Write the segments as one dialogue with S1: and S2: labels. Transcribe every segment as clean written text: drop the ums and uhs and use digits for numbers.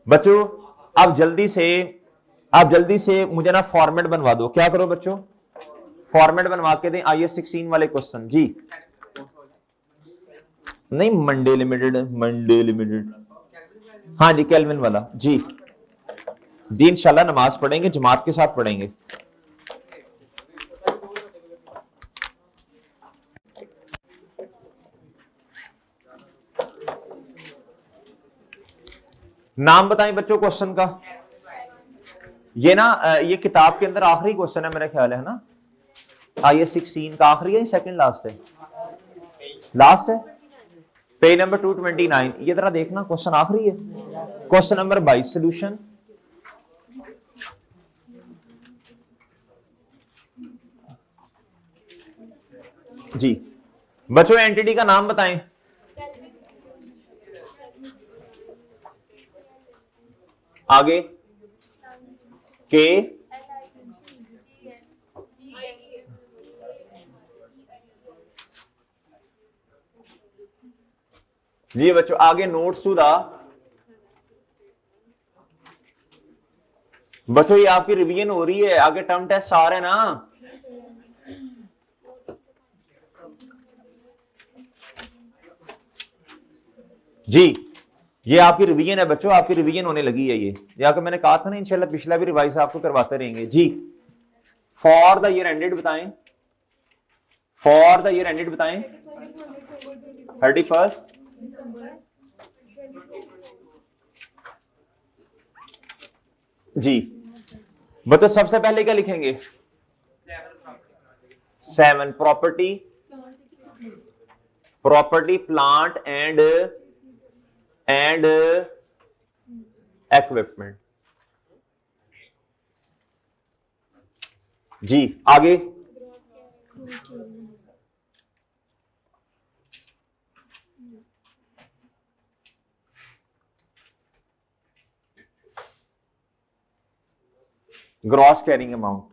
S1: बच्चों आप जल्दी से मुझे ना फॉर्मेट बनवा दो। क्या करो बच्चों, फॉर्मेट बनवा के दें IS 16 वाले क्वेश्चन। जी नहीं, मंडे लिमिटेड, हाँ जी केल्विन वाला जी। दी इंशाल्लाह नमाज पढ़ेंगे, जमात के साथ पढ़ेंगे। नाम बताएं बच्चों क्वेश्चन का। ये ना ये किताब के अंदर आखिरी क्वेश्चन है मेरा ख्याल है ना, IS 16 का आखिरी है, सेकंड लास्ट है, लास्ट है, पेज नंबर 229। ये जरा देखना, क्वेश्चन आखिरी है, क्वेश्चन नंबर 22 सोल्यूशन। जी बच्चों एंटिटी का नाम बताएं। आगे के जी बच्चों आगे नोट्स टू द, बच्चों ये आपकी रिवीजन हो रही है, आगे टर्म टेस्ट आ रहे हैं ना। जी ये आपकी रिवीजन है बच्चों, आपकी रिवीजन होने लगी है। ये आकर मैंने कहा था ना इंशाल्लाह पिछला भी रिवाइज आपको करवाते रहेंगे। जी फॉर द ईयर एंडेड बताएं, फॉर द ईयर एंडेड बताएं 31 जी। बच्चों सबसे पहले क्या लिखेंगे, 7 प्रॉपर्टी प्लांट एंड इक्विपमेंट। जी आगे ग्रॉस कैरिंग अमाउंट।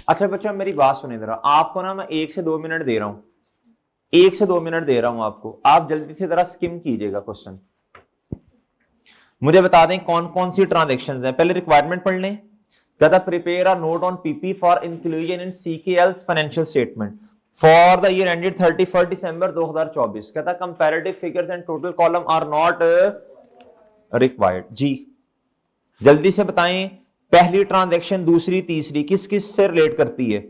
S1: अच्छा बच्चों मेरी बात सुने जरा, आपको ना मैं 1 से 2 मिनट दे रहा हूं, 1 से 2 मिनट दे रहा हूं आपको, आप जल्दी से जरा स्किम कीजिएगा क्वेश्चन। मुझे बता दें कौन कौन सी ट्रांजेक्शंस हैं। पहले रिक्वायरमेंट पढ़ लें। कहता prepare a note on PP for inclusion in CKL's financial statement for the year ended 31 December 2024। कहता comparative figures and total column are not required. जी जल्दी से बताएं, पहली ट्रांजैक्शन, दूसरी, तीसरी किस किस से रिलेट करती है।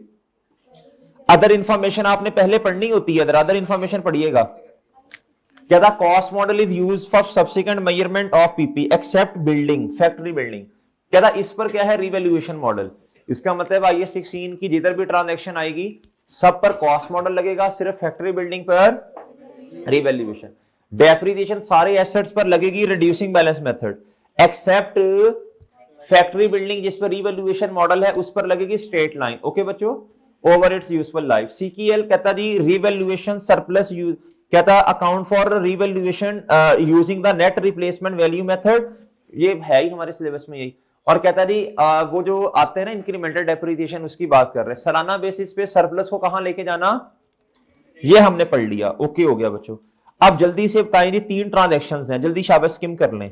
S1: अदर इंफॉर्मेशन आपने पहले पढ़नी होती है, अदर इंफॉर्मेशन पढ़िएगा। कहता cost model is used for subsequent measurement of PP except building, factory building. कहता इस पर क्या है, रिवैल्यूएशन मॉडल। इसका मतलब IS 16 की जिधर भी ट्रांजैक्शन आएगी सब पर कॉस्ट मॉडल लगेगा, सिर्फ फैक्ट्री बिल्डिंग पर रिवैल्यूएशन। डेप्रिसिएशन सारे एसेट्स पर लगेगी, reducing balance method, except factory building जिस पर रिवैल्यूएशन मॉडल है उस पर लगेगी स्ट्रेट लाइन। ओके बच्चों, over it's useful life. CKL कहता जी रिवैल्यूएशन सरप्लस यूज, कहता account for revaluation using the net replacement value method, ये है ही हमारे सिलेबस में यही। और कहता जी वो जो आते हैं ना इंक्रीमेंटल डेप्रिसिएशन उसकी बात कर रहे हैं, सालाना बेसिस पे सरप्लस को कहां लेके जाना, ये हमने पढ़ लिया। ओके हो गया बच्चों। अब जल्दी से बताइए जी 3 ट्रांजैक्शंस हैं, जल्दी शाबाश स्किम कर लें।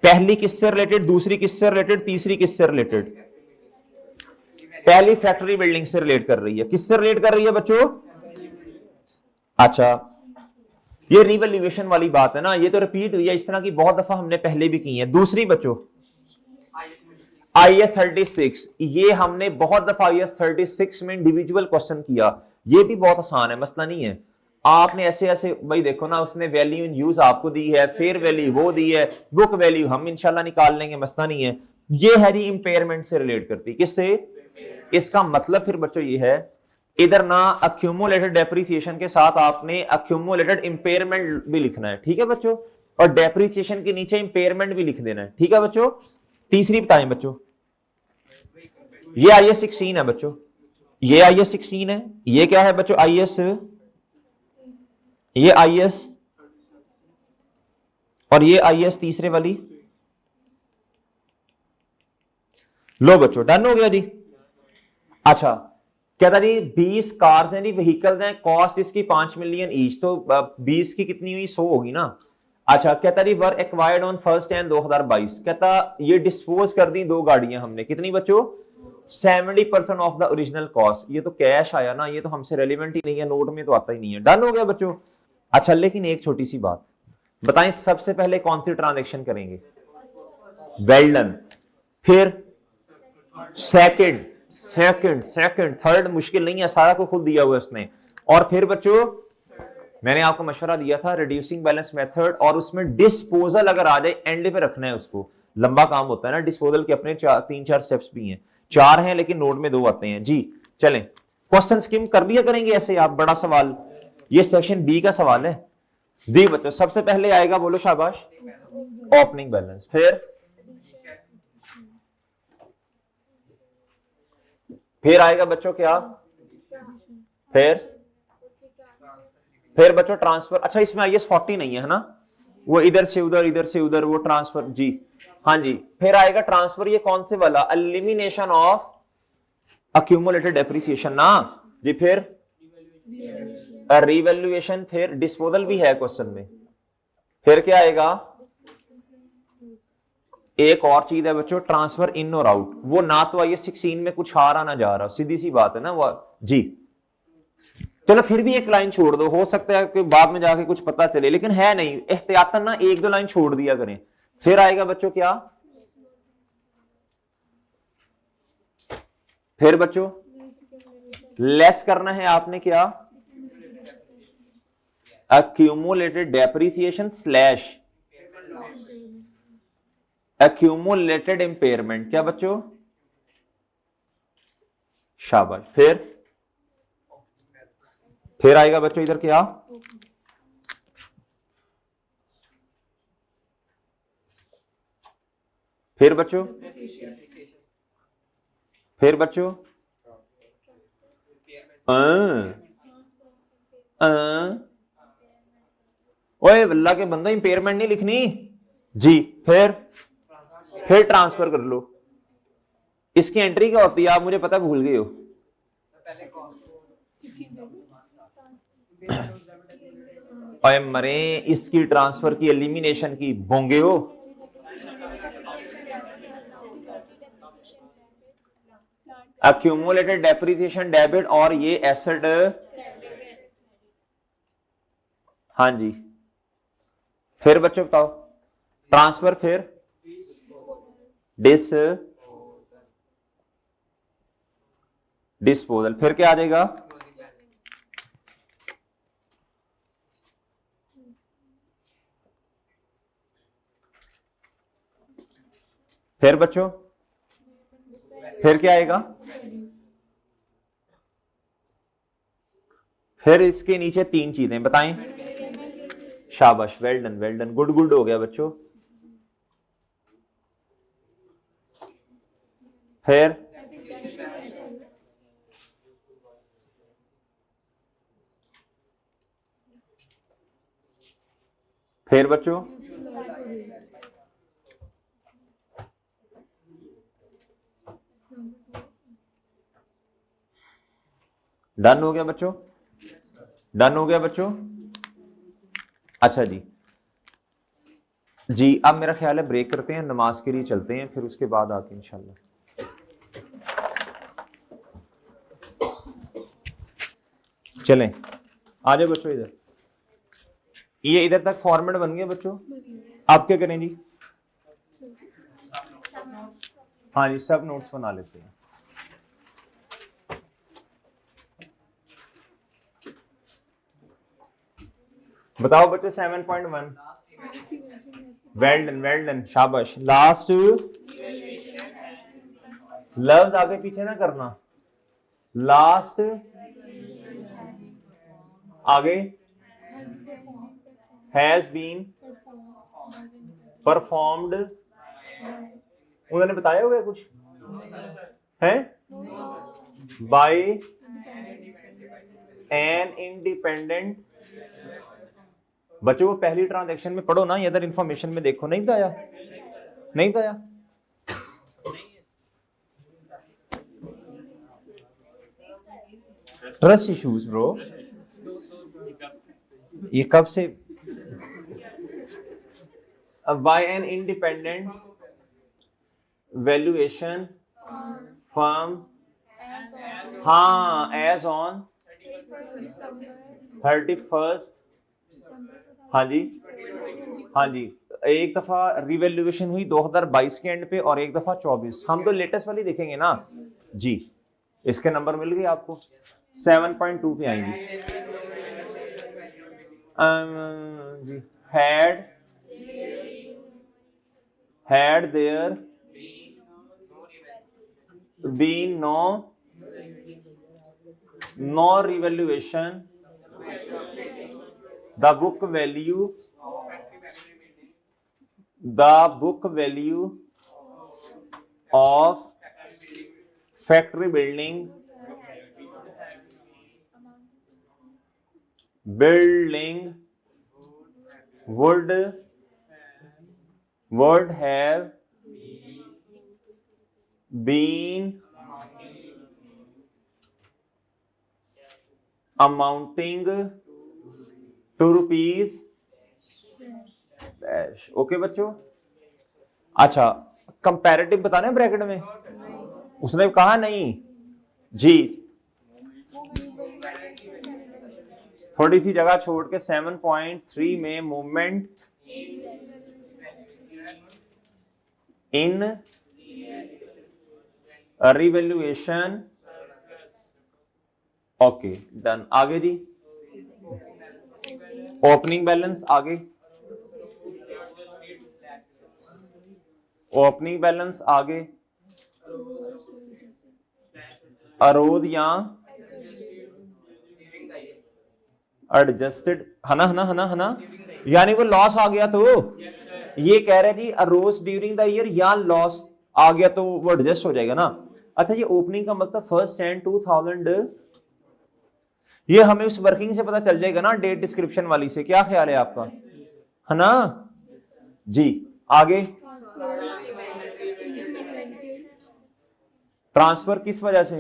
S1: पहली किससे रिलेटेड, दूसरी किससे रिलेटेड, तीसरी किससे रिलेटेड। पहली फैक्ट्री बिल्डिंग से रिलेट कर रही है, किससे रिलेट कर रही है बच्चों। अच्छा ये रिवैल्यूएशन वाली बात है ना, ये तो रिपीट हुई है, इस तरह की बहुत दफा हमने पहले भी की है। दूसरी बच्चों IS 36, ये हमने बहुत दफा IS 36 में इंडिविजुअल क्वेश्चन किया, ये भी बहुत आसान है, मसला नहीं है। आपने ऐसे ऐसे भाई देखो ना, उसने वैल्यू इन यूज आपको दी है, फेयर वैल्यू वो दी है, बुक वैल्यू हम इंशाल्लाह निकाल लेंगे, मसला नहीं है। ये है जी इंपेयरमेंट से रिलेट करती, किससे। इसका मतलब फिर बच्चों ये है, इधर ना अक्यूमुलेटेड डेप्रिसिएशन के साथ आपने अक्यूमुलेटेड इंपेयरमेंट भी लिखना है, ठीक है बच्चों, और डेप्रिसिएशन के नीचे इंपेयरमेंट भी लिख देना है, ठीक है बच्चों। तीसरी बताएं बच्चों, ये IS 16 है बच्चों, ये IS 16 है, ये क्या है बच्चों IS, ये IS और ये IS तीसरे वाली। लो बच्चों डन हो गया जी। अच्छा कहता जी 20 कार्स हैं जी, व्हीकल्स हैं, कॉस्ट इसकी 5 मिलियन ईच, तो 20 की कितनी हुई, 100 होगी ना। अच्छा कहता जी वर एक्वायर्ड ऑन 1 जनवरी 2022, कहता ये डिस्पोज कर दी 2 गाड़ियां हमने, कितनी बच्चों? 70% ऑफ द ओरिजिनल कॉस्ट। ये तो कैश आया ना, ये तो हमसे रेलिवेंट ही नहीं है, नोट में तो आता ही नहीं है। डन हो गया बच्चों। अच्छा लेकिन एक छोटी सी बात बताएं, सबसे पहले कौन सी ट्रांजेक्शन करेंगे? Well done. फिर सेकंड, सेकंड, थर्ड मुश्किल नहीं है, सारा को खुद दिया हुआ उसने। और फिर बच्चों मैंने आपको मशवरा दिया था रिड्यूसिंग बैलेंस मेथड, और उसमें डिस्पोजल अगर आ जाए एंड पे रखना है उसको। लंबा काम होता है ना डिस्पोजल के, अपने 3-4 स्टेप्स भी हैं, 4 हैं लेकिन नोट में 2 आते हैं जी। चलें क्वेश्चन स्किम कर लिया करेंगे ऐसे आप, बड़ा सवाल, ये सेक्शन बी का सवाल है। दी बच्चों सबसे पहले आएगा, बोलो शाबाश, ओपनिंग बैलेंस। फिर आएगा बच्चों क्या? फिर बच्चों ट्रांसफर। अच्छा इसमें IS 40 नहीं है ना, वो इधर से उधर वो ट्रांसफर जी। हाँ जी, फिर आएगा ट्रांसफर, ये कौन से वाला? एलिमिनेशन ऑफ अक्यूमुलेटेड डेप्रिसिएशन ना जी। फिर रिवैल्यूएशन, फिर डिस्पोजल भी है क्वेश्चन में। फिर क्या आएगा? एक और चीज है बच्चों, ट्रांसफर इन और आउट, वो ना तो IS 16 में कुछ आ रहा ना जा रहा, सीधी सी बात है ना वो जी। चलो फिर भी एक लाइन छोड़ दो, हो सकता है कि बाद में जाके कुछ पता चले, लेकिन है नहीं, एहतियातन ना 1-2 लाइन छोड़ दिया करें। फिर आएगा बच्चों क्या? फिर बच्चों लेस करना है आपने क्या? accumulated depreciation slash accumulated impairment, क्या बच्चों? शाबाश। फिर आएगा बच्चों इधर क्या? फिर बच्चों ओए अल्लाह के बंदा, इंपेयरमेंट नहीं लिखनी जी। फिर ट्रांसफर कर लो। इसकी एंट्री क्या होती है आप मुझे पता भूल गए हो? अरे मरे, इसकी ट्रांसफर की, एलिमिनेशन की, बोंगे हो। accumulated डेप्रिसिएशन डेबिट, और ये एसेट, हाँ जी। फिर बच्चों बताओ ट्रांसफर, फिर डिस्पोजल, फिर क्या आ जाएगा? फिर बच्चों फिर क्या आएगा? फिर इसके नीचे 3 चीजें बताएं। शाबाश, वेल डन, गुड हो गया बच्चों। फिर बच्चों डन हो गया बच्चों, डन हो गया बच्चों। अच्छा जी जी, अब मेरा ख्याल है ब्रेक करते हैं, नमाज के लिए चलते हैं, फिर उसके बाद आके इंशाल्लाह। चलें आ जाओ बच्चों इधर, ये इधर तक फॉर्मेट बन गया बच्चों। आप क्या करें जी? हाँ जी, सब नोट्स बना लेते हैं। बताओ बच्चों 7.1, वेल डन, शाबाश। लास्ट लफ्ज आगे पीछे ना करना, लास्ट आगे हैज बीन परफॉर्म्ड, उन्होंने बताया हुआ कुछ है? By an independent. बच्चों वो पहली ट्रांजैक्शन में पढ़ो ना, इधर इंफॉर्मेशन में देखो, नहीं बताया? नहीं बताया? ट्रस्ट इश्यूज ब्रो, ये कब से? By an independent valuation firm, हाँ एज ऑन 31st, हाँ जी हाँ जी, एक दफा रिवैल्यूएशन हुई 2022 के एंड पे और एक दफा 24। हम तो लेटेस्ट वाली देखेंगे ना जी। इसके नंबर मिल गए आपको, 7.2 पे आएंगी जी। had there been no revaluation, the book value of factory building would have been amounting to rupees dash। Okay बच्चों, अच्छा कंपैरेटिव बताना है ब्रैकेट में, उसने कहा नहीं जी, थोड़ी सी जगह छोड़ के 7.3 में movement in revaluation. Okay done. आगे जी, ओपनिंग बैलेंस, आगे ओपनिंग बैलेंस, आगे अरोध या एडजस्टेड, है ना है ना है ना है ना, यानी वो लॉस आ गया तो ये कह रहे जी अरोज ड्यूरिंग द ईयर या लॉस आ गया तो वो एडजस्ट हो जाएगा ना। अच्छा ये ओपनिंग का मतलब 1 Jan 2000, ये हमें उस वर्किंग से पता चल जाएगा ना, डेट डिस्क्रिप्शन वाली से। क्या ख्याल है आपका, है ना जी। आगे ट्रांसफर किस वजह से,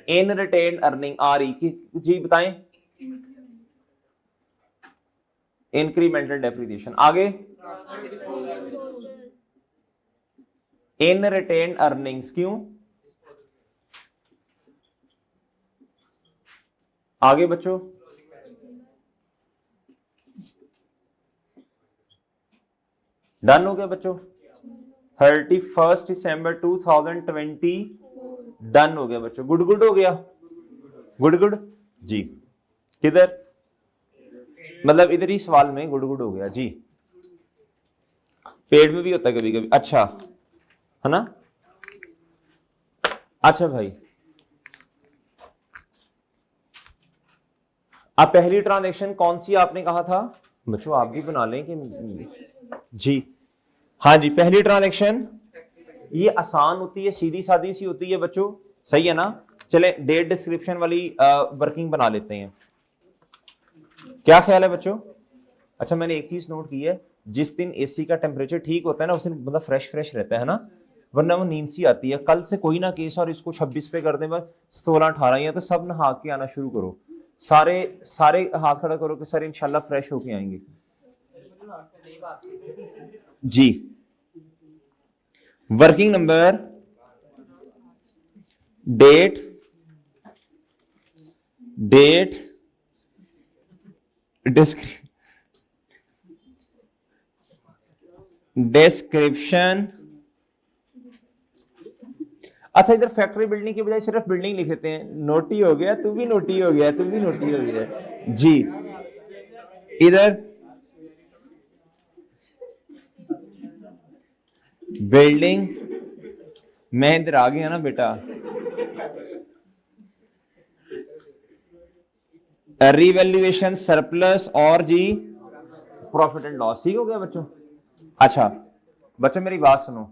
S1: इन रिटेन अर्निंग आ रही जी, बताएं इंक्रीमेंटल डेप्रिसिएशन। आगे इन रिटेन अर्निंग्स, क्यों, आगे बच्चों डन हो गया बच्चों, 31 दिसंबर 2020 डन हो गया बच्चों, गुड गुड हो गया, गुड गुड जी। किधर, मतलब इधर ही सवाल में गुड गुड हो गया जी, पेड़ में भी होता है कभी कभी, अच्छा है ना। अच्छा भाई अब पहली ट्रांजैक्शन कौन सी आपने कहा था बच्चों, आप भी बना लें कि जी, हाँ जी पहली ट्रांजैक्शन ये आसान होती है, सीधी सादी सी होती है बच्चों, सही है ना। चले डेट डिस्क्रिप्शन वाली वर्किंग बना लेते हैं, क्या ख्याल है बच्चों। अच्छा मैंने एक चीज नोट की है, जिस दिन एसी का टेम्परेचर ठीक होता है ना उस दिन मतलब फ्रेश फ्रेश रहता है ना, वरना वो नींद सी आती है। कल से कोई ना केस और इसको 26 पे कर दें, बस 16-18 या तो सब नहा के आना शुरू करो, सारे सारे हाथ खड़ा करो कि सर इंशाल्लाह फ्रेश होके आएंगे जी। Working number, date description. अच्छा इधर फैक्ट्री बिल्डिंग की बजाय सिर्फ बिल्डिंग लिख देते हैं, नोटी हो गया, तू भी नोटी हो गया, तू भी नोटी हो गया जी। इधर बिल्डिंग, मैं इधर आ गया ना बेटा, रिवैल्यूएशन सरप्लस और जी प्रॉफिट एंड लॉस, ठीक हो गया बच्चों। अच्छा बच्चों मेरी बात सुनो,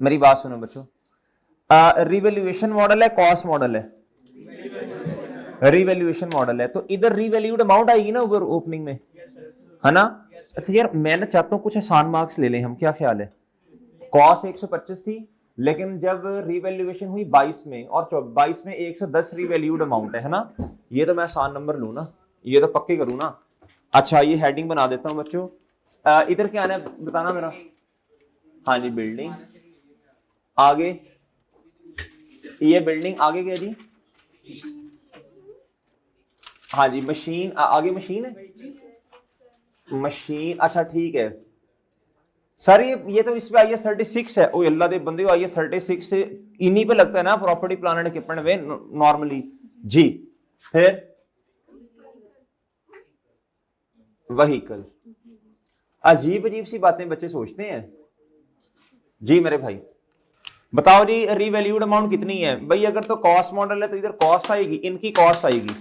S1: मेरी बात सुनो बच्चों, रिवैल्यूएशन मॉडल है कॉस्ट मॉडल है, रिवैल्यूएशन मॉडल है, तो इधर रिवैल्यूड अमाउंट आएगी ना ऊपर ओपनिंग में, है ना। अच्छा यार मैं ना चाहता हूं कुछ आसान मार्क्स ले लें हम, क्या ख्याल है। कॉस्ट 125 थी, लेकिन जब रिवैल्यूएशन हुई 22 में और 22 में 110 रिवैल्यूड अमाउंट है ना, ये तो मैं आसान नंबर लूं ना, ये तो पक्के करूं ना। अच्छा ये हेडिंग बना देता हूं बच्चों, इधर क्या आना है बताना मेरा। हाँ जी बिल्डिंग, आगे ये बिल्डिंग, आगे क्या जी? हाँ जी मशीन, आगे मशीन है, मशीन। अच्छा ठीक है सर, ये तो इस पे आई एस 36 है। ओ अल्लाह दे बंदे, आई एस 36 से इन्हीं पे लगता है ना प्रॉपर्टी प्लान एंड इक्विपमेंट में नॉर्मली जी। फिर व्हीकल, अजीब अजीब सी बातें बच्चे सोचते हैं जी। मेरे भाई बताओ जी, रीवैल्यूड अमाउंट कितनी है भाई? अगर तो कॉस्ट मॉडल है तो इधर कॉस्ट आएगी, इनकी कॉस्ट आएगी।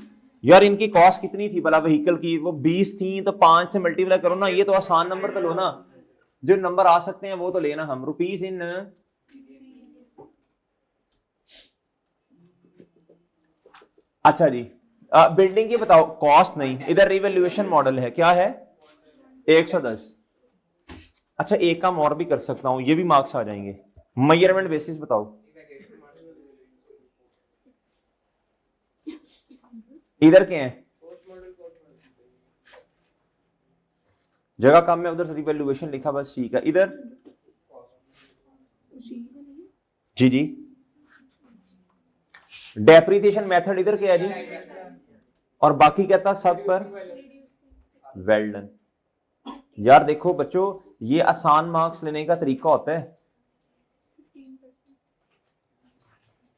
S1: यार इनकी कॉस्ट कितनी थी भला व्हीकल की? वो 20 थी, तो 5 से मल्टीप्लाई करो ना। ये तो आसान नंबर तो लो ना, जो नंबर आ सकते हैं वो तो लेना। हम रुपीज इन, अच्छा जी बिल्डिंग की बताओ कॉस्ट नहीं, इधर रिवैल्यूएशन मॉडल है, क्या है 110। अच्छा एक काम और भी कर सकता हूं, ये भी मार्क्स आ जाएंगे। मेजरमेंट बेसिस बताओ, इधर क्या है? जगह कम है उधर रिवैल्यूएशन लिखा, बस ठीक है। इधर जी जी डेप्रिसिएशन मेथड इधर क्या है जी? और बाकी कहता सब पर वेल डन। यार देखो बच्चों, ये आसान मार्क्स लेने का तरीका होता है।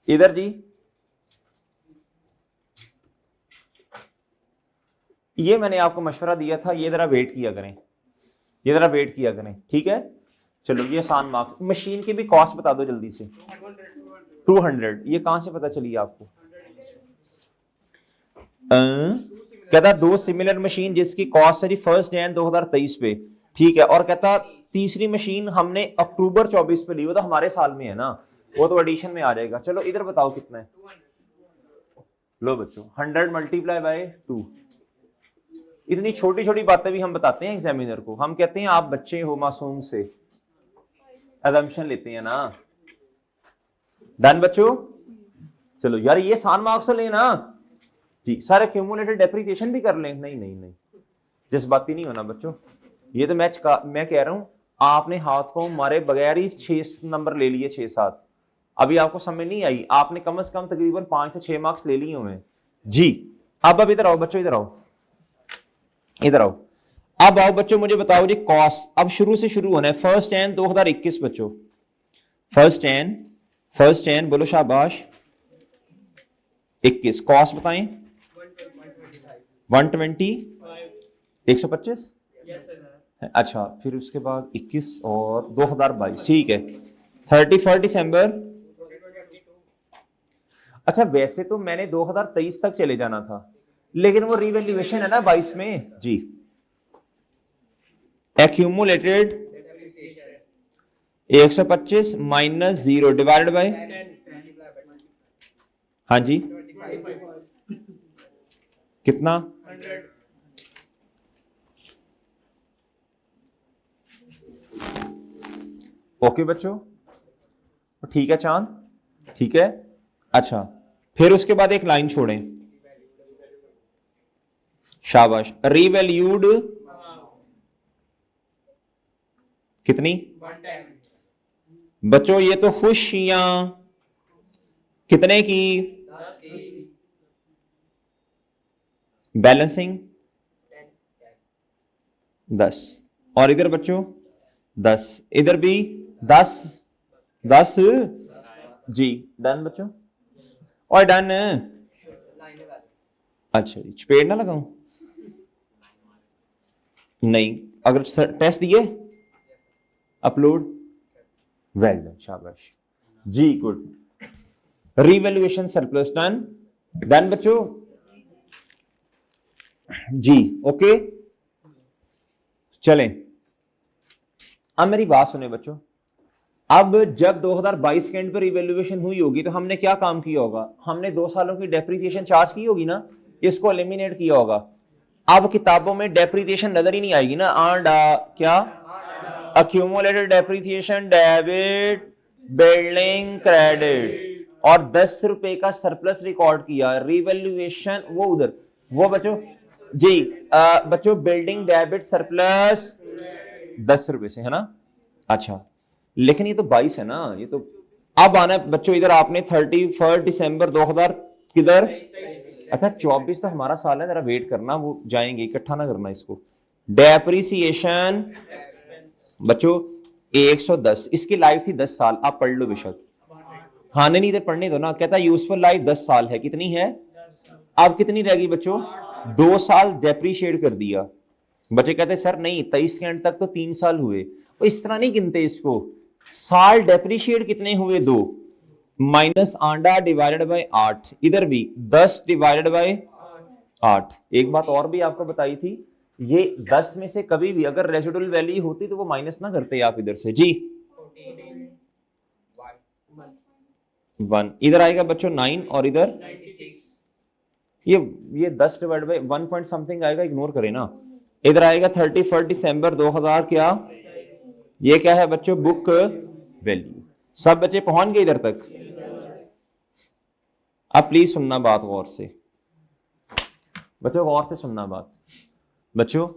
S1: इधर जी ये मैंने आपको मशवरा दिया था, ये जरा वेट किया करें, ये जरा वेट किया करें, ठीक है। चलो ये आसान मार्क्स। मशीन की भी कॉस्ट बता दो जल्दी से। 200, ये कहां से पता चली आपको? कहता दो सिमिलर मशीन जिसकी कॉस्ट है जी 1 जनवरी 2023 पे, ठीक है। और कहता तीसरी मशीन हमने अक्टूबर 24 पे ली, वो तो हमारे साल में है ना, वो तो एडिशन में आ जाएगा। चलो इधर बताओ कितना है? लो बच्चों 100 मल्टीप्लाई बाय 2। इतनी छोटी छोटी बातें भी हम बताते हैं एग्जामिनर को। हम कहते हैं आप बच्चे हो, मासूम से अजम्पशन लेते हैं ना। डन बच्चों? चलो यार ये आसान मार्क्स लेना जी। सारे क्यूमुलेटेड डेप्रिसिएशन भी कर लें? नहीं नहीं नहीं, जज्बाती नहीं होना बच्चों। ये तो मैं कह रहा हूं, आपने हाथ को मारे बगैर ही 6 नंबर ले लिए, 6-7। अभी आपको समझ नहीं आई, आपने कम से कम तकरीबन 5 से 6 मार्क्स ले लिए हुए जी। अब इधर आओ बच्चों, इधर आओ, इधर आओ। अब आओ बच्चों, मुझे बताओ जी कॉस्ट। अब शुरू से शुरू होना है। 1 जनवरी 2021 बच्चों, 1 जनवरी बोलो शाबाश 21। कॉस्ट बताएं 120, 125। अच्छा फिर उसके बाद 21 और 2022, ठीक है। 31 दिसंबर। अच्छा वैसे तो मैंने 2023 तक चले जाना था, लेकिन वो रिवैल्यूएशन है ना 22 में जी। एक्यूमुलेटेड 125 माइनस 0 डिवाइडेड बाय, हाँ जी कितना? ओके बच्चों, ठीक है चांद, ठीक है। अच्छा फिर उसके बाद एक लाइन छोड़ें, शाबाश। रिवैल्यूड कितनी? बच्चों ये तो खुशियां कितने की? बैलेंसिंग 10। और इधर बच्चों 10, इधर भी 10 10 जी। डन बच्चों, और डन। अच्छा जी चपेड़ ना लगाऊं? नहीं, अगर टेस्ट दिए अपलोड, वेल डन शाबाश जी, good. Revaluation surplus done. Done बच्चों जी, ओके चलें। अब मेरी बात सुने बच्चों, अब जब 2022 के एंड पर रिवैल्यूएशन हुई होगी तो हमने क्या काम किया होगा? हमने 2 सालों की डेप्रिसिएशन चार्ज की होगी ना, इसको एलिमिनेट किया होगा। अब किताबों में डेप्रिसिएशन नजर ही नहीं आएगी ना। क्या accumulated depreciation debit building credit, और 10 रुपए का सरप्लस रिकॉर्ड किया। रिवैल्यूएशन वो उधर, वो बच्चों जी बच्चों बिल्डिंग डेबिट सरप्लस 10 रुपए से, है ना? अच्छा, लेकिन ये तो 22 है ना, ये तो अब आना है बच्चों इधर। आपने 31 दिसंबर 2000 किधर, अच्छा 24 तो हमारा साल है, जरा वेट करना, वो जाएंगे, इकट्ठा ना करना इसको। डेप्रिसिएशन बच्चों 110, इसकी लाइफ थी 10 साल, आप पढ़ लो बेशक। हाँ नहीं इधर पढ़ने दो ना, कहता यूजफुल लाइफ 10 साल है, कितनी है? अब कितनी रहेगी बच्चों? 2 साल डेप्रीशिएट कर दिया। बच्चे कहते सर नहीं 23 के एंड तक तो 3 साल हुए, तो इस तरह नहीं गिनते इसको। साल डेप्रीशिएट कितने हुए? 2 माइनस आंडा डिवाइडेड बाय 8, इधर भी 10 डिवाइडेड बाय 8। एक बात और भी आपको बताई थी, ये 10 में से कभी भी अगर रेसिडुअल वैल्यू होती तो वो माइनस ना करते आप इधर से जी। 1 इधर आएगा बच्चों 9 और इधर ये 10 डिवाइड बाय 1 पॉइंट समथिंग आएगा, इग्नोर करें ना। इधर आएगा 31 दिसंबर 2000 क्या, ये क्या है बच्चों? Book value. सब बच्चे पहुंच गए इधर तक? अब प्लीज सुनना बात गौर से, बच्चों गौर से सुनना बात। बच्चों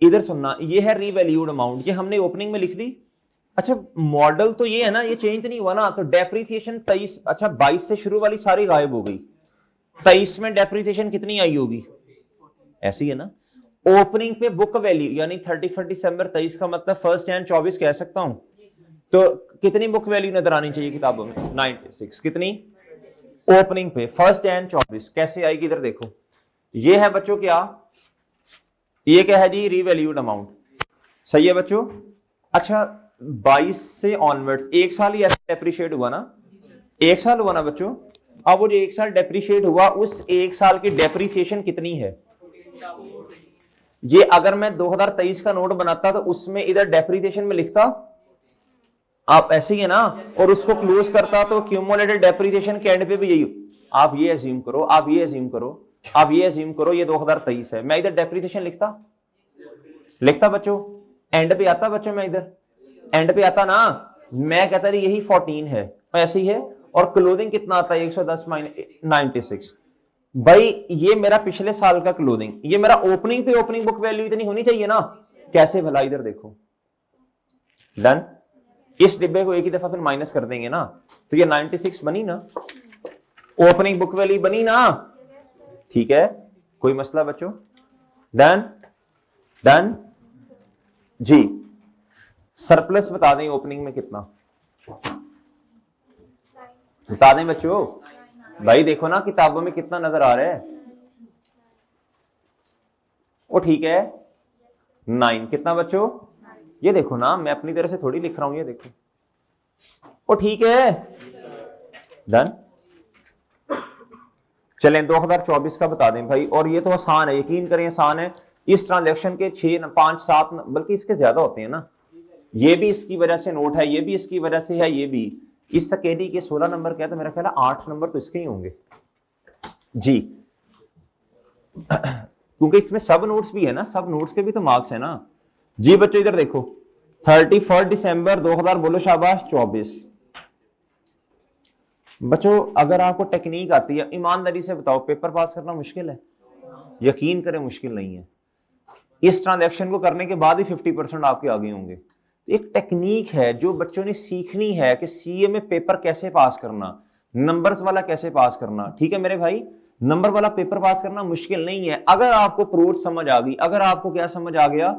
S1: इधर सुनना, ये है रीवैल्यूड अमाउंट, ये हमने ओपनिंग में लिख दी। अच्छा मॉडल तो ये है ना, ये चेंज नहीं हुआ ना, तो डेप्रीसिएशन 23, अच्छा 22 से शुरू वाली सारी गायब हो गई, 23 में डेप्रीसिएशन कितनी आई होगी? ऐसी है ना। ओपनिंग पे बुक वैल्यू यानी 31 दिसंबर 23 का मतलब 1 जनवरी 24 कह सकता हूं, तो कितनी बुक वैल्यू नजर आनी चाहिए किताबों में? 96। कितनी ओपनिंग पे 1 जनवरी 24? कैसे आएगी इधर देखो, ये है बच्चों क्या, ये क्या है जी? Revalued amount. सही है बच्चों। अच्छा 22 से ऑनवर्ड्स एक साल ही ऐसा डेप्रीशिएट हुआ ना, एक साल हुआ ना बच्चों। अब वो जो एक साल डेप्रीशिएट हुआ, उस एक साल की डेप्रीसिएशन कितनी है? ये अगर मैं 2023 का नोट बनाता तो उसमें इधर डेप्रीसिएशन में लिखता, आप ऐसे ही है ना, और उसको क्लोज करता तो क्यूमुलेटेड डेप्रीसिएशन के एंड पे भी यही। आप ये अज्यूम करो, आप ये अज्यूम करो, आप ये अज्यूम करो ये 2023 है, मैं इधर डेप्रीसिएशन लिखता बच्चों, एंड पे आता बच्चों, मैं इधर एंड पे आता ना, मैं कहता था यही 14 है, ऐसे ही है, और क्लोजिंग कितना आता है? 110 माइनस 96। भाई ये मेरा पिछले साल का क्लोजिंग, ये मेरा ओपनिंग पे ओपनिंग बुक वैल्यू इतनी होनी चाहिए ना। कैसे भला, इधर देखो, डन। इस डिब्बे को एक ही दफा फिर माइनस कर देंगे ना, तो ये 96 बनी ना, ओपनिंग बुक वैल्यू बनी ना, ठीक है, कोई मसला बच्चों? डन डन जी। सरप्लस बता दें ओपनिंग में कितना, बता दें बच्चों। भाई देखो ना किताबों में कितना नजर आ रहा है, वो ठीक है 9। कितना बच्चों? ये देखो ना, मैं अपनी तरह से थोड़ी लिख रहा हूं, ये देखो, वो ठीक है, डन। चलें 2024 का बता दें भाई, और ये तो आसान है, यकीन करें आसान है। इस ट्रांजैक्शन के 6 5 7 बल्कि इसके ज्यादा होते हैं ना, ये भी इसकी वजह से नोट है, ये भी इसकी वजह से है, ये भी। इस सकेडी के 16 नंबर क्या है, तो मेरा ख्याल है 8 नंबर तो इसके ही होंगे जी, क्योंकि इसमें सब नोट्स भी है ना, सब नोट्स के भी तो मार्क्स है ना जी। बच्चों इधर देखो 31 दिसंबर 2000 बोलो शाबाश 24। बच्चों अगर आपको टेक्निक आती है, ईमानदारी से बताओ, पेपर पास करना मुश्किल है? यकीन करें मुश्किल नहीं है। इस ट्रांजैक्शन को करने के बाद ही 50% आपके आगे होंगे। एक टेक्निक है जो बच्चों ने सीखनी है कि सीए में पेपर कैसे पास करना, नंबर्स वाला कैसे पास करना, ठीक है मेरे भाई। नंबर वाला पेपर पास करना मुश्किल नहीं है, अगर आपको अप्रोच समझ आ गई, अगर आपको क्या समझ आ गया,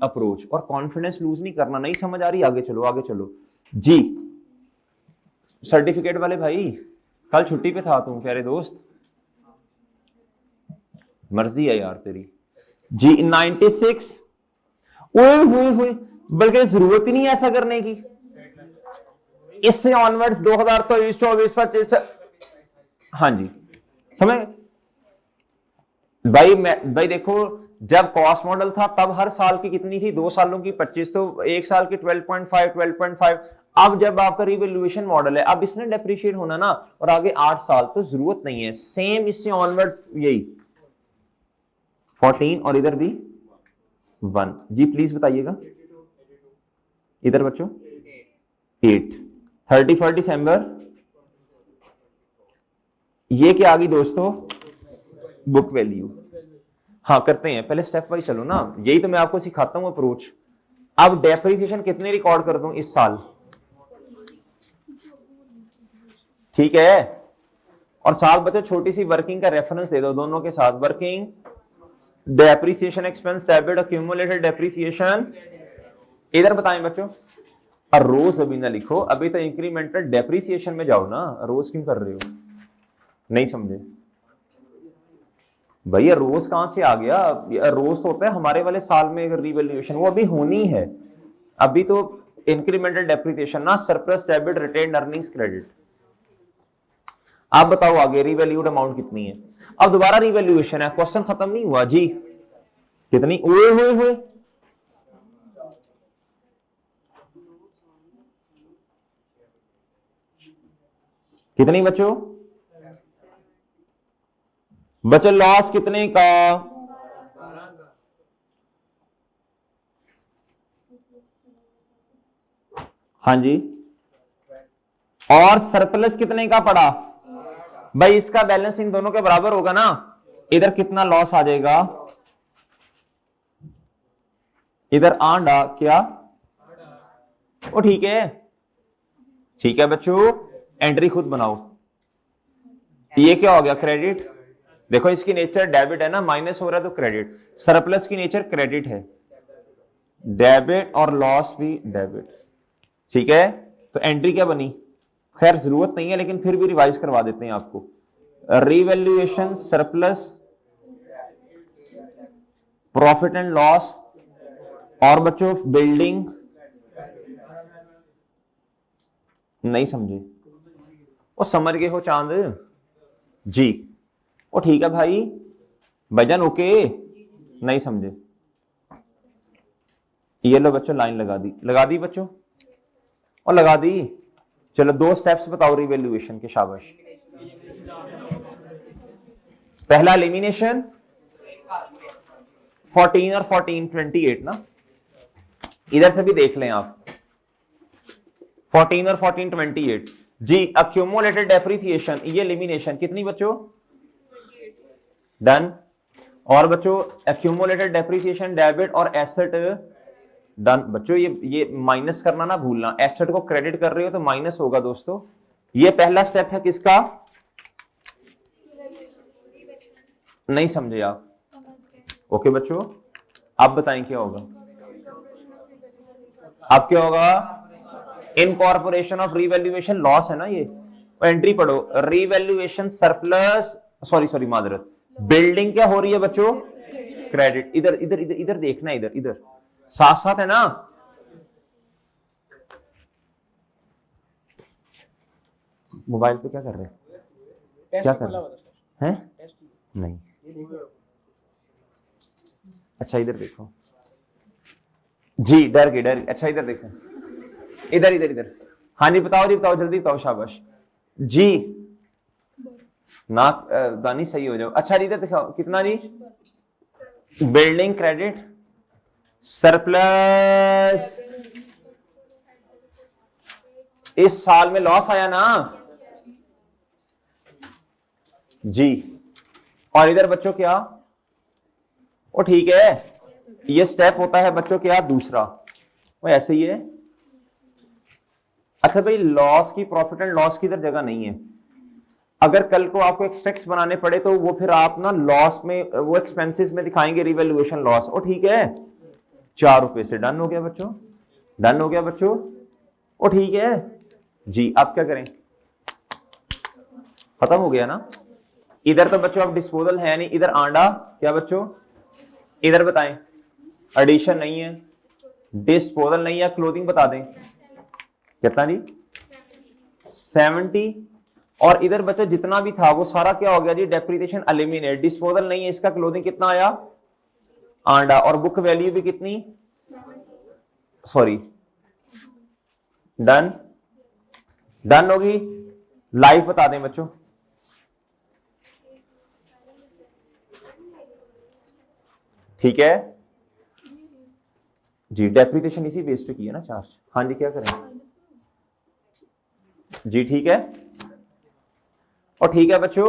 S1: अप्रोच, और कॉन्फिडेंस लूज नहीं करना। नहीं समझ आ रही, आगे चलो आगे चलो जी। सर्टिफिकेट वाले भाई, कल छुट्टी पे था तुम प्यारे दोस्त, मर्जी है यार तेरी जी। 96 हुई, बल्कि जरूरत ही नहीं है ऐसा करने की। इससे ऑनवर्ड्स 2023 24 25, हाँ जी समझ भाई। भाई देखो, जब कॉस्ट मॉडल था तब हर साल की कितनी थी? 2 सालों की 25, तो एक साल की 12.5 12.5। अब जब आपका रिवैल्यूएशन मॉडल है, अब इसने डेप्रिशिएट होना ना, और आगे 8 साल, तो जरूरत नहीं है। सेम इससे ऑनवर्ड यही 14 और इधर भी 1 जी। प्लीज बताइएगा इधर बच्चों 8। 31 दिसंबर, ये क्या आ गई दोस्तों? Book value. हाँ करते हैं, पहले स्टेप वाइज चलो ना, यही तो मैं आपको सिखाता हूँ अप्रोच। अब डेप्रिसिएशन कितने रिकॉर्ड कर दूं इस साल, ठीक है, और साथ बच्चों छोटी सी वर्किंग का रेफरेंस दे दो दोनों के साथ। Working depreciation expense debit accumulated depreciation, इधर बताएं बच्चों। और रोज अभी ना लिखो, अभी तो इंक्रीमेंटल डेप्रिसिएशन में जाओ ना, रोज क्यों कर रहे हो, नहीं समझे भैया, रोज कहां से आ गया, रोज तो होता है हमारे वाले साल में रिवैल्यूएशन, वो अभी होनी है, अभी तो इंक्रीमेंटल डेप्रिसिएशन ना, surplus debit retained earnings credit. आप बताओ आगे रिवैल्यूड अमाउंट कितनी है, अब दोबारा रिवैल्यूएशन है, क्वेश्चन खत्म नहीं हुआ जी, कितनी, ओए होए होए, कितनी बच्चों, बच्चों लॉस कितने का, हाँ जी, और सरप्लस कितने का पड़ा भाई, इसका बैलेंस इन दोनों के बराबर होगा ना, इधर कितना लॉस आ जाएगा, इधर आंडा क्या, ओ ठीक है, ठीक है बच्चों, एंट्री खुद बनाओ, ये क्या हो गया क्रेडिट, देखो इसकी नेचर डेबिट है ना, माइनस हो रहा है तो क्रेडिट, सरप्लस की नेचर क्रेडिट है, डेबिट और लॉस भी डेबिट, ठीक है, तो एंट्री क्या बनी, खैर जरूरत नहीं है लेकिन फिर भी रिवाइज करवा देते हैं आपको, revaluation surplus profit and loss, और बच्चों बिल्डिंग, नहीं समझे, वो समझ गए हो चांद जी, वो ठीक है भाई, भजन ओके, नहीं समझे, ये लो बच्चों लाइन लगा दी बच्चों, और लगा दी, चलो दो स्टेप्स बताओ रिवैल्यूएशन के, शाबाश, पहला एलिमिनेशन 14 और 14 28 ना, इधर से भी देख लें आप, 14 और 14 28 जी, अक्यूमुलेटेड डेप्रिसिएशन, ये एलिमिनेशन कितनी बच्चों, डन, और बच्चों अक्यूमुलेटेड डेप्रिसिएशन डेबिट और एसेट, डन बच्चों, ये माइनस करना ना भूलना, एसेट को क्रेडिट कर रहे हो तो माइनस होगा दोस्तों, ये पहला स्टेप है किसका, नहीं समझे आप, ओके बच्चों, आप बताएं क्या होगा, अब क्या होगा, इनकॉर्पोरेशन ऑफ रिवैल्यूएशन लॉस है ना ये, एंट्री पढ़ो, रिवैल्यूएशन सरप्लस, सॉरी मादरत, बिल्डिंग क्या हो रही है बच्चों, क्रेडिट, इधर इधर इधर इधर देखना, इधर इधर साथ साथ है ना, मोबाइल पे क्या कर रहे हैं, क्या कर रहे हैं, नहीं, अच्छा इधर देखो जी, डर गए, अच्छा इधर देखो, इधर इधर इधर, हाँ जी बताओ जल्दी बताओ, शाबाश जी, नाक दानी सही हो जाओ, अच्छा इधर दिखाओ, कितना जी, बिल्डिंग क्रेडिट सरप्लस, इस साल में लॉस आया ना जी, और इधर बच्चों क्या, वो ठीक है, ये स्टेप होता है बच्चों क्या दूसरा, वो ऐसे ही है, अच्छा भाई लॉस की, प्रॉफिट एंड लॉस की इधर जगह नहीं है, अगर कल को आपको एक्सट्रैक्ट्स बनाने पड़े तो वो फिर आप ना लॉस में, वो एक्सपेंसेस में दिखाएंगे रिवैल्यूएशन लॉस, ओ ठीक है, 4 रुपए से डन हो गया बच्चों, डन हो गया बच्चों, ओ ठीक है जी, आप क्या करें, खत्म हो गया ना, इधर तो बच्चों अब डिस्पोजल है नहीं, इधर आंडा क्या बच्चों, इधर बताएं, एडिशन नहीं है, डिस्पोजल नहीं है, क्लोथिंग बता दें कितना जी, 70, और इधर बच्चों जितना भी था वो सारा क्या हो गया जी, डेप्रिसिएशन एलिमिनेट, डिस्पोजल नहीं है इसका, क्लोथिंग कितना आया, आंडा, और बुक वैल्यू भी कितनी, सॉरी, डन, डन होगी, लाइफ बता दें बच्चों, ठीक है जी, डेप्रिसिएशन इसी बेस पे किया ना चार्ज, हाँ जी क्या करें जी, ठीक है, और ठीक है बच्चों,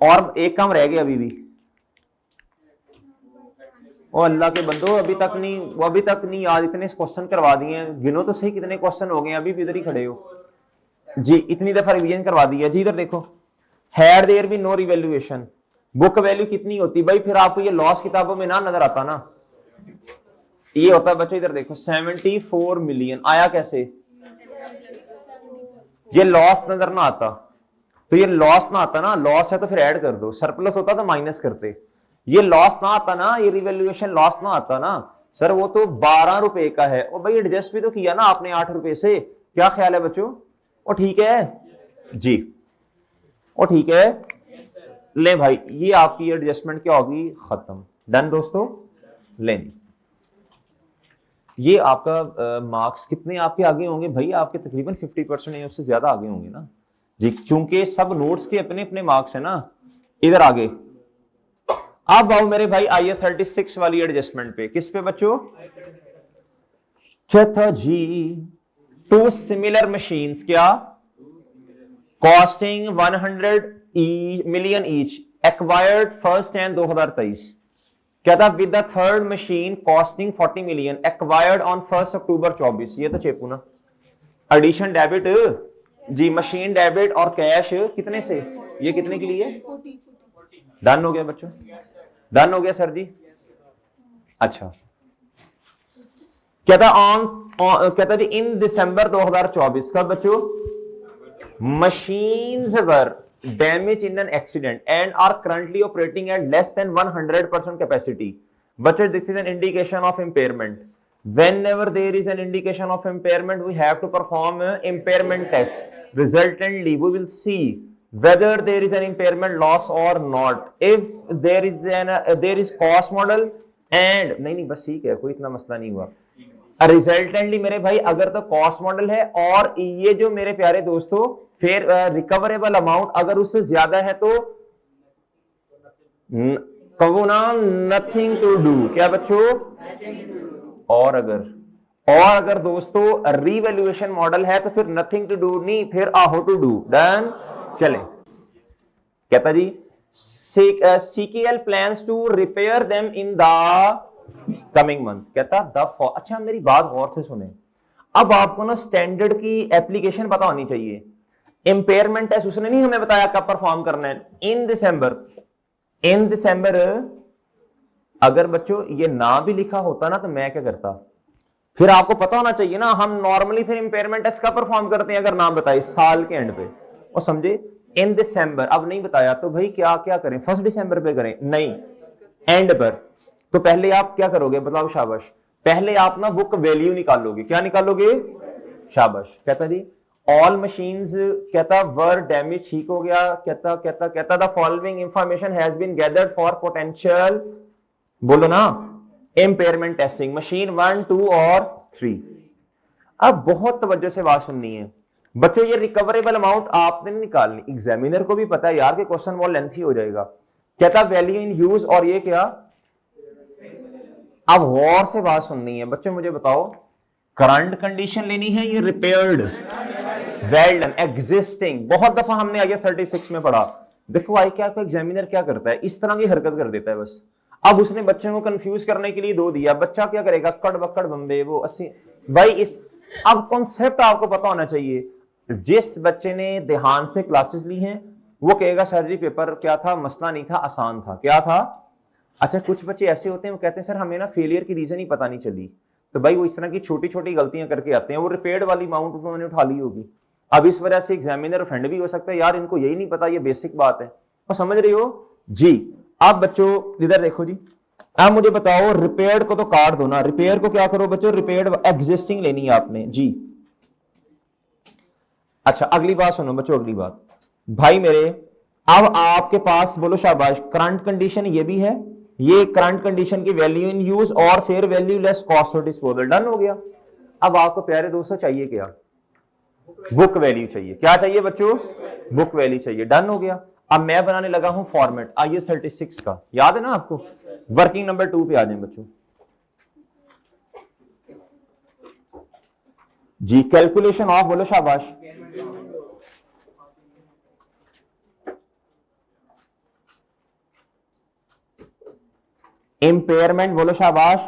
S1: और एक काम रह गया अभी भी, ओ अल्लाह के बंदो, अभी तक नहीं याद, इतने क्वेश्चन करवा दिए हैं, गिनो तो सही कितने क्वेश्चन हो गए, अभी भी इधर ही खड़े हो जी, इतनी दफा रिवीजन करवा दी है जी। इधर देखो, had there be no revaluation, book value कितनी होती भाई, फिर आपको ये लॉस किताबों में ना नजर आता ना, ये होता है बच्चों, इधर देखो 74 मिलियन आया कैसे, ये लॉस नजर ना आता, तो ये लॉस ना आता ना, लॉस है तो फिर ऐड कर दो, सरप्लस होता तो माइनस करते, ये लॉस ना आता ना, ये रिवैल्यूएशन लॉस ना आता ना सर, वो तो 12 रुपए का है, और भाई एडजस्ट भी तो किया ना आपने 8 रुपए से, क्या ख्याल है बच्चों, वो ठीक है जी, वो ठीक है, ले भाई ये आपकी एडजस्टमेंट क्या होगी, खत्म, डन दोस्तों, लेनी ये आपका मार्क्स कितने आपके आगे होंगे भाई, आपके तकरीबन 50% या उससे ज्यादा आगे होंगे ना जी, चूंकि सब नोट्स के अपने अपने मार्क्स है ना, इधर आगे। अब आओ मेरे भाई IS 36 वाली एडजस्टमेंट पे, किस पे बच्चों, था जी, टू सिमिलर मशीन्स, क्या, costing 100 million each, acquired first and 2023, क्या था, with the third machine costing 40 million, acquired on 1 अक्टूबर 24, ये तो चेपू ना, एडिशन डेबिट जी, मशीन डेबिट और कैश कितने से, ये कितने के लिए, डन हो गया बच्चों, डन हो गया सर जी, अच्छा, क्या था ऑन, कहता जी इन दिसंबर 2024, कब बच्चों, machines were damaged in an accident and are currently operating at less than 100% capacity, but this is an indication of impairment, whenever there is an indication of impairment we have to perform an impairment test, resultantly we will see whether there is an impairment loss or not, if there is there is cost model and नहीं बस ठीक है, कोई इतना मसला नहीं हुआ, resultantly मेरे भाई अगर तो कॉस्ट मॉडल है और ये जो मेरे प्यारे दोस्तों फिर रिकवरेबल अमाउंट अगर उससे ज्यादा है तो कहो ना नथिंग टू डू, क्या बच्चों, और अगर दोस्तों रिवैल्यूएशन मॉडल है तो फिर नथिंग टू डू नहीं, फिर हाउ टू डू, डन, चले, कहता जी CKL plans to repair them in the coming month, कहता अच्छा मेरी बात गौर से सुने, अब आपको ना स्टैंडर्ड की एप्लीकेशन पता होनी चाहिए, इंपेयरमेंट टेस्ट उसने नहीं हमें बताया कब परफॉर्म करना है, इन दिसंबर, अगर बच्चों ये ना भी लिखा होता ना तो मैं क्या करता, फिर आपको पता होना चाहिए ना, हम नॉर्मली फिर इंपेयरमेंट टेस्ट कब परफॉर्म करते हैं अगर नाम बताए, साल के एंड पे, और समझे इन दिसंबर, अब नहीं बताया तो भाई क्या क्या करें, 1 दिसंबर पे करें, नहीं एंड पर, तो पहले आप क्या करोगे बताओ, शाबाश, पहले आप ना बुक वैल्यू निकालोगे, क्या निकालोगे, शाबाश, कहता जी ऑल मशीन्स, कहता वर डैमेज, ठीक हो गया, कहता the following information has been gathered for potential, बोलो ना, इंपेयरमेंट टेस्टिंग, मशीन 1 2 और 3, अब बहुत तवज्जो से बात सुननी है बच्चों, ये रिकवरेबल अमाउंट आपने नहीं निकालनी, एग्जामिनर को भी पता है यार कि क्वेश्चन बहुत लेंथी हो जाएगा, कहता वैल्यू इन यूज, और ये क्या, अब गौर से बात सुननी है बच्चों, मुझे बताओ करंट कंडीशन लेनी है, ये रिपेयर्ड, वेल डन, एग्जिस्टिंग, बहुत दफा हमने IS 36 में पढ़ा, देखो आई क्या एग्जामिनर क्या करता है, इस तरह की हरकत कर देता है बस, अब उसने बच्चों को कंफ्यूज करने के लिए दो दिया, बच्चा क्या करेगा, कड़ बक्कड़ बम्बे वो 80 भाई, इस अब कॉन्सेप्ट आपको पता होना चाहिए, जिस बच्चे ने ध्यान से क्लासेस ली हैं वो कहेगा सर जी पेपर क्या था, मसला नहीं था, आसान था, क्या था, अच्छा कुछ बच्चे ऐसे होते हैं वो कहते हैं सर हमें ना फेलियर की रीजन ही पता नहीं चली, तो भाई वो इस तरह की छोटी छोटी गलतियां करके आते हैं, वो रिपेयर्ड वाली अमाउंट उन्होंने उठा ली होगी, अब इस वजह से एग्जामिनर ऑफेंड भी हो सकता है, यार इनको यही नहीं पता, ये बेसिक बात है, और समझ रही हो जी। अब बच्चों इधर देखो जी, अब मुझे बताओ रिपेयर्ड को तो काट दो ना, रिपेयर को क्या करो बच्चों, रिपेयर्ड एग्जिस्टिंग लेनी है आपने जी। अच्छा अगली बात सुनो बच्चों, अगली बात भाई मेरे, अब आपके पास बोलो शाबाश, करंट कंडीशन ये भी है, ये करंट कंडीशन की वैल्यू इन यूज और फिर value less cost of disposal, done हो गया। अब आपको प्यारे दोस्तों चाहिए क्या, बुक वैल्यू चाहिए, क्या चाहिए बच्चों, बुक वैल्यू चाहिए, डन हो गया। अब मैं बनाने लगा हूं फॉर्मेट IS 36 का, याद है ना आपको, वर्किंग नंबर 2 पे आ जाए बच्चों जी, कैलकुलेशन ऑफ, बोलो शाबाश, इम्पेयरमेंट बोलो शाबाश,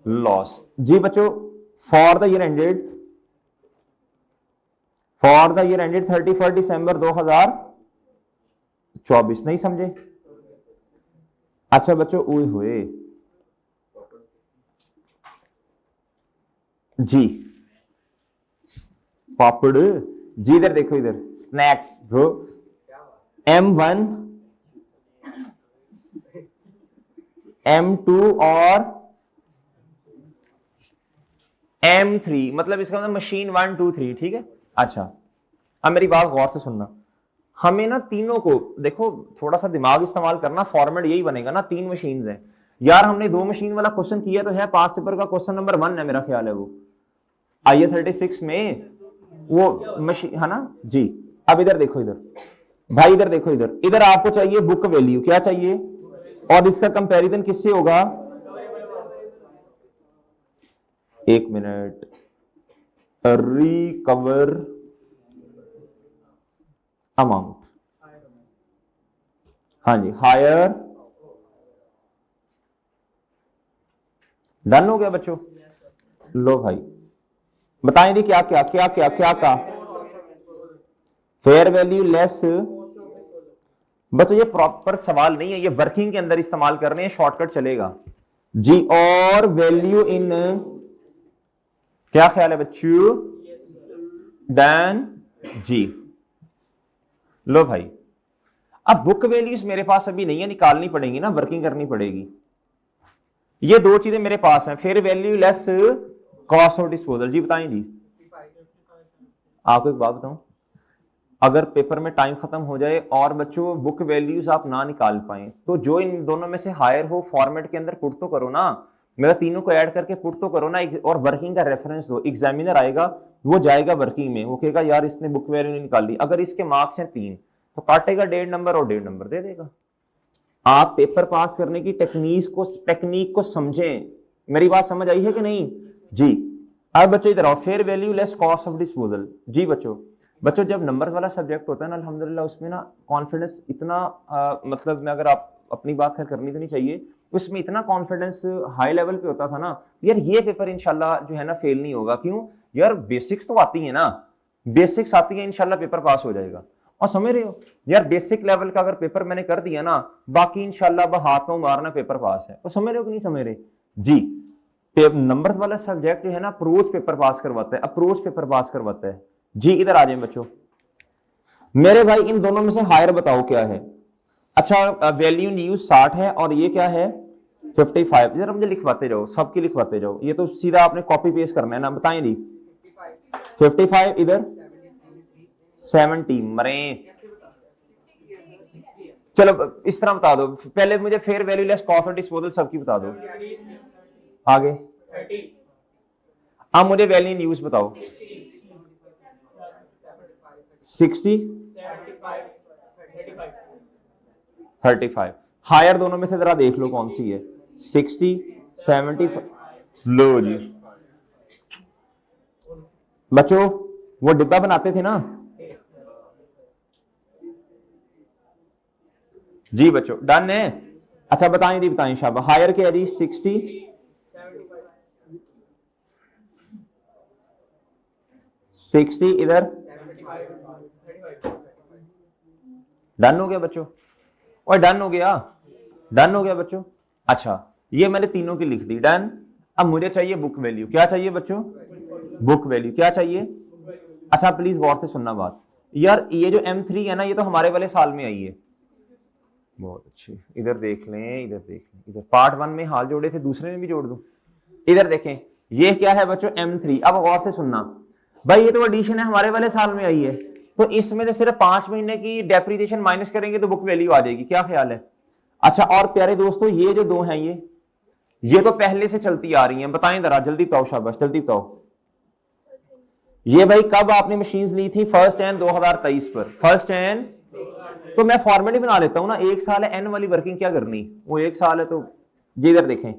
S1: लॉस। जी बच्चों, for the year ended 31 December 2024, नहीं समझे? अच्छा बच्चों, ओए हुए जी, पापड़ जी, इधर देखो, इधर स्नैक्स ब्रो। M1 M2 और M3, मतलब इसका मतलब मशीन 1 2 3, ठीक है। अच्छा, अब मेरी बात गौर से सुनना, हमें ना तीनों को देखो, थोड़ा सा दिमाग इस्तेमाल करना, फॉर्मेट यही बनेगा ना, 3 मशीन है यार। हमने 2 मशीन वाला क्वेश्चन किया तो है, पास पेपर का क्वेश्चन नंबर 1 है मेरा ख्याल है, वो IE 36 में वो मशीन है ना जी। अब इधर देखो, इधर भाई, इधर देखो, इधर इधर आपको चाहिए बुक वैल्यू, क्या चाहिए, और इसका कंपैरिजन किससे होगा? एक मिनट, रिकवर अमाउंट, हाँ जी, हायर। डन हो गया बच्चों? लो भाई, बताएं दी क्या क्या क्या क्या क्या क्या, फेयर वैल्यू लेस। बच्चों ये प्रॉपर सवाल नहीं है, ये वर्किंग के अंदर इस्तेमाल कर रहे हैं, शॉर्टकट चलेगा जी। और वैल्यू इन, क्या ख्याल है बच्चों? डन जी। लो भाई, अब बुक वैल्यूज मेरे पास अभी नहीं है, निकालनी पड़ेगी ना, वर्किंग करनी पड़ेगी। ये 2 चीजें मेरे पास हैं, fair value less cost of disposal. जी बताएं जी। आपको एक बात बताऊं, अगर पेपर में टाइम खत्म हो जाए और बच्चों बुक वैल्यूज आप ना निकाल पाए, तो जो इन दोनों में से हायर हो फॉर्मेट के अंदर पुट तो करो ना, मेरा तीनों को ऐड करके पुट तो करो ना, और वर्किंग का रेफरेंस दो। एग्जामिनर आएगा, वो जाएगा वर्किंग में, वो कहेगा यार इसने बुक वैल्यू नहीं निकाली, अगर इसके मार्क्स हैं 3 तो काटेगा 1.5 नंबर और 1.5 नंबर दे देगा। आप पेपर पास करने की टेक्निक को समझें। मेरी बात समझ आई है कि नहीं जी? अब बच्चों इधर आओ, fair value less cost of disposal. जी बच्चों जब नंबर वाला सब्जेक्ट होता है ना, अल्हम्दुलिल्लाह उसमें ना कॉन्फिडेंस इतना मतलब मैं अगर आप अपनी बात खैर करनी तो नहीं चाहिए, उसमें इतना कॉन्फिडेंस हाई लेवल पे होता था ना यार, ये पेपर इंशाल्लाह जो है ना फेल नहीं होगा। क्यों यार? बेसिक्स तो आती है ना, बेसिक्स आती है, इंशाल्लाह पेपर पास हो जाएगा। और समझ रहे हो यार, बेसिक लेवल का अगर पेपर मैंने कर दिया ना, बाकी इंशाल्लाह हाथ में मारना पेपर पास है। वो समझ रहे हो कि नहीं समझ रहे जी? नंबर्स वाला सब्जेक्ट जो है ना, अप्रोच पेपर पास करवाता है, अप्रोच पेपर पास करवाता है जी। इधर आ जाए बच्चों, मेरे भाई इन दोनों में से हायर बताओ क्या है? अच्छा, वैल्यू न्यूज 60 है और ये क्या है 55। जरा मुझे लिखवाते जाओ, सबकी लिखवाते जाओ, ये तो सीधा आपने कॉपी पेस्ट करना है ना, बताएं जी। 55 इधर 70 मरे। चलो इस तरह बता दो, पहले मुझे fair value less cost of disposal सबकी बता दो, आगे। अब मुझे वैल्यू न्यूज बताओ, 60 35। हायर दोनों में से जरा देख लो कौन सी है, 60 75। लो जी बच्चों, वो डिब्बा बनाते थे ना जी बच्चों, डन है। अच्छा बताएं जी, बताएं शाबाश। हायर क्या है जी? 60 60 इधर। डन हो गया बच्चों? और डन हो गया, डन हो गया बच्चों। अच्छा, ये मैंने तीनों की लिख दी, डन। अब मुझे चाहिए बुक वैल्यू, क्या चाहिए बच्चों? बुक वैल्यू क्या चाहिए? अच्छा प्लीज गौर से सुनना बात, यार ये जो M3 है ना, ये तो हमारे वाले साल में आई है। बहुत अच्छे, इधर देख लें, इधर देख लें, इधर पार्ट 1 में हाल जोड़े थे, दूसरे में भी जोड़ दूं। इधर देखें, ये क्या है बच्चों? M3। अब गौर से सुनना भाई, ये तो एडिशन है, हमारे वाले साल में आई है, तो इसमें से सिर्फ 5 महीने की डेप्रिसिएशन माइनस करेंगे तो बुक वैल्यू आ जाएगी, क्या ख्याल है? अच्छा, और प्यारे दोस्तों ये जो 2 हैं, ये तो पहले से चलती आ रही हैं, बताएं जरा जल्दी बताओ, शाबाश जल्दी बताओ। ये भाई कब आपने मशीन्स ली थी? 1 जनवरी 2023 पर, 1 जनवरी। तो मैं फॉर्मेट ही बना लेता हूं ना, 1 साल है, एन वाली वर्किंग क्या करनी, वो 1 साल है। तो जी इधर देखें,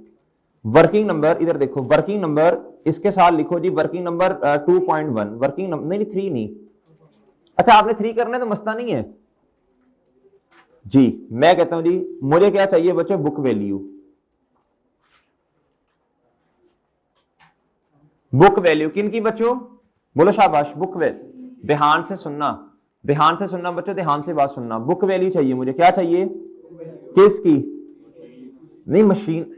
S1: वर्किंग नंबर, इधर देखो वर्किंग नंबर, इसके साथ लिखो जी वर्किंग नंबर 2.1, वर्किंग नंबर नहीं 3 नहीं। अच्छा आपने 3 करना है तो मसला नहीं है जी। मैं कहता हूं जी, मुझे क्या चाहिए बच्चों? Book value. बुक वैल्यू किन की बच्चों, बोलो शाबाश, बुक वैल्यू, ध्यान से सुनना, ध्यान से सुनना बच्चों, ध्यान से बात सुनना। बुक वैल्यू चाहिए मुझे, क्या चाहिए, किसकी, नहीं मशीन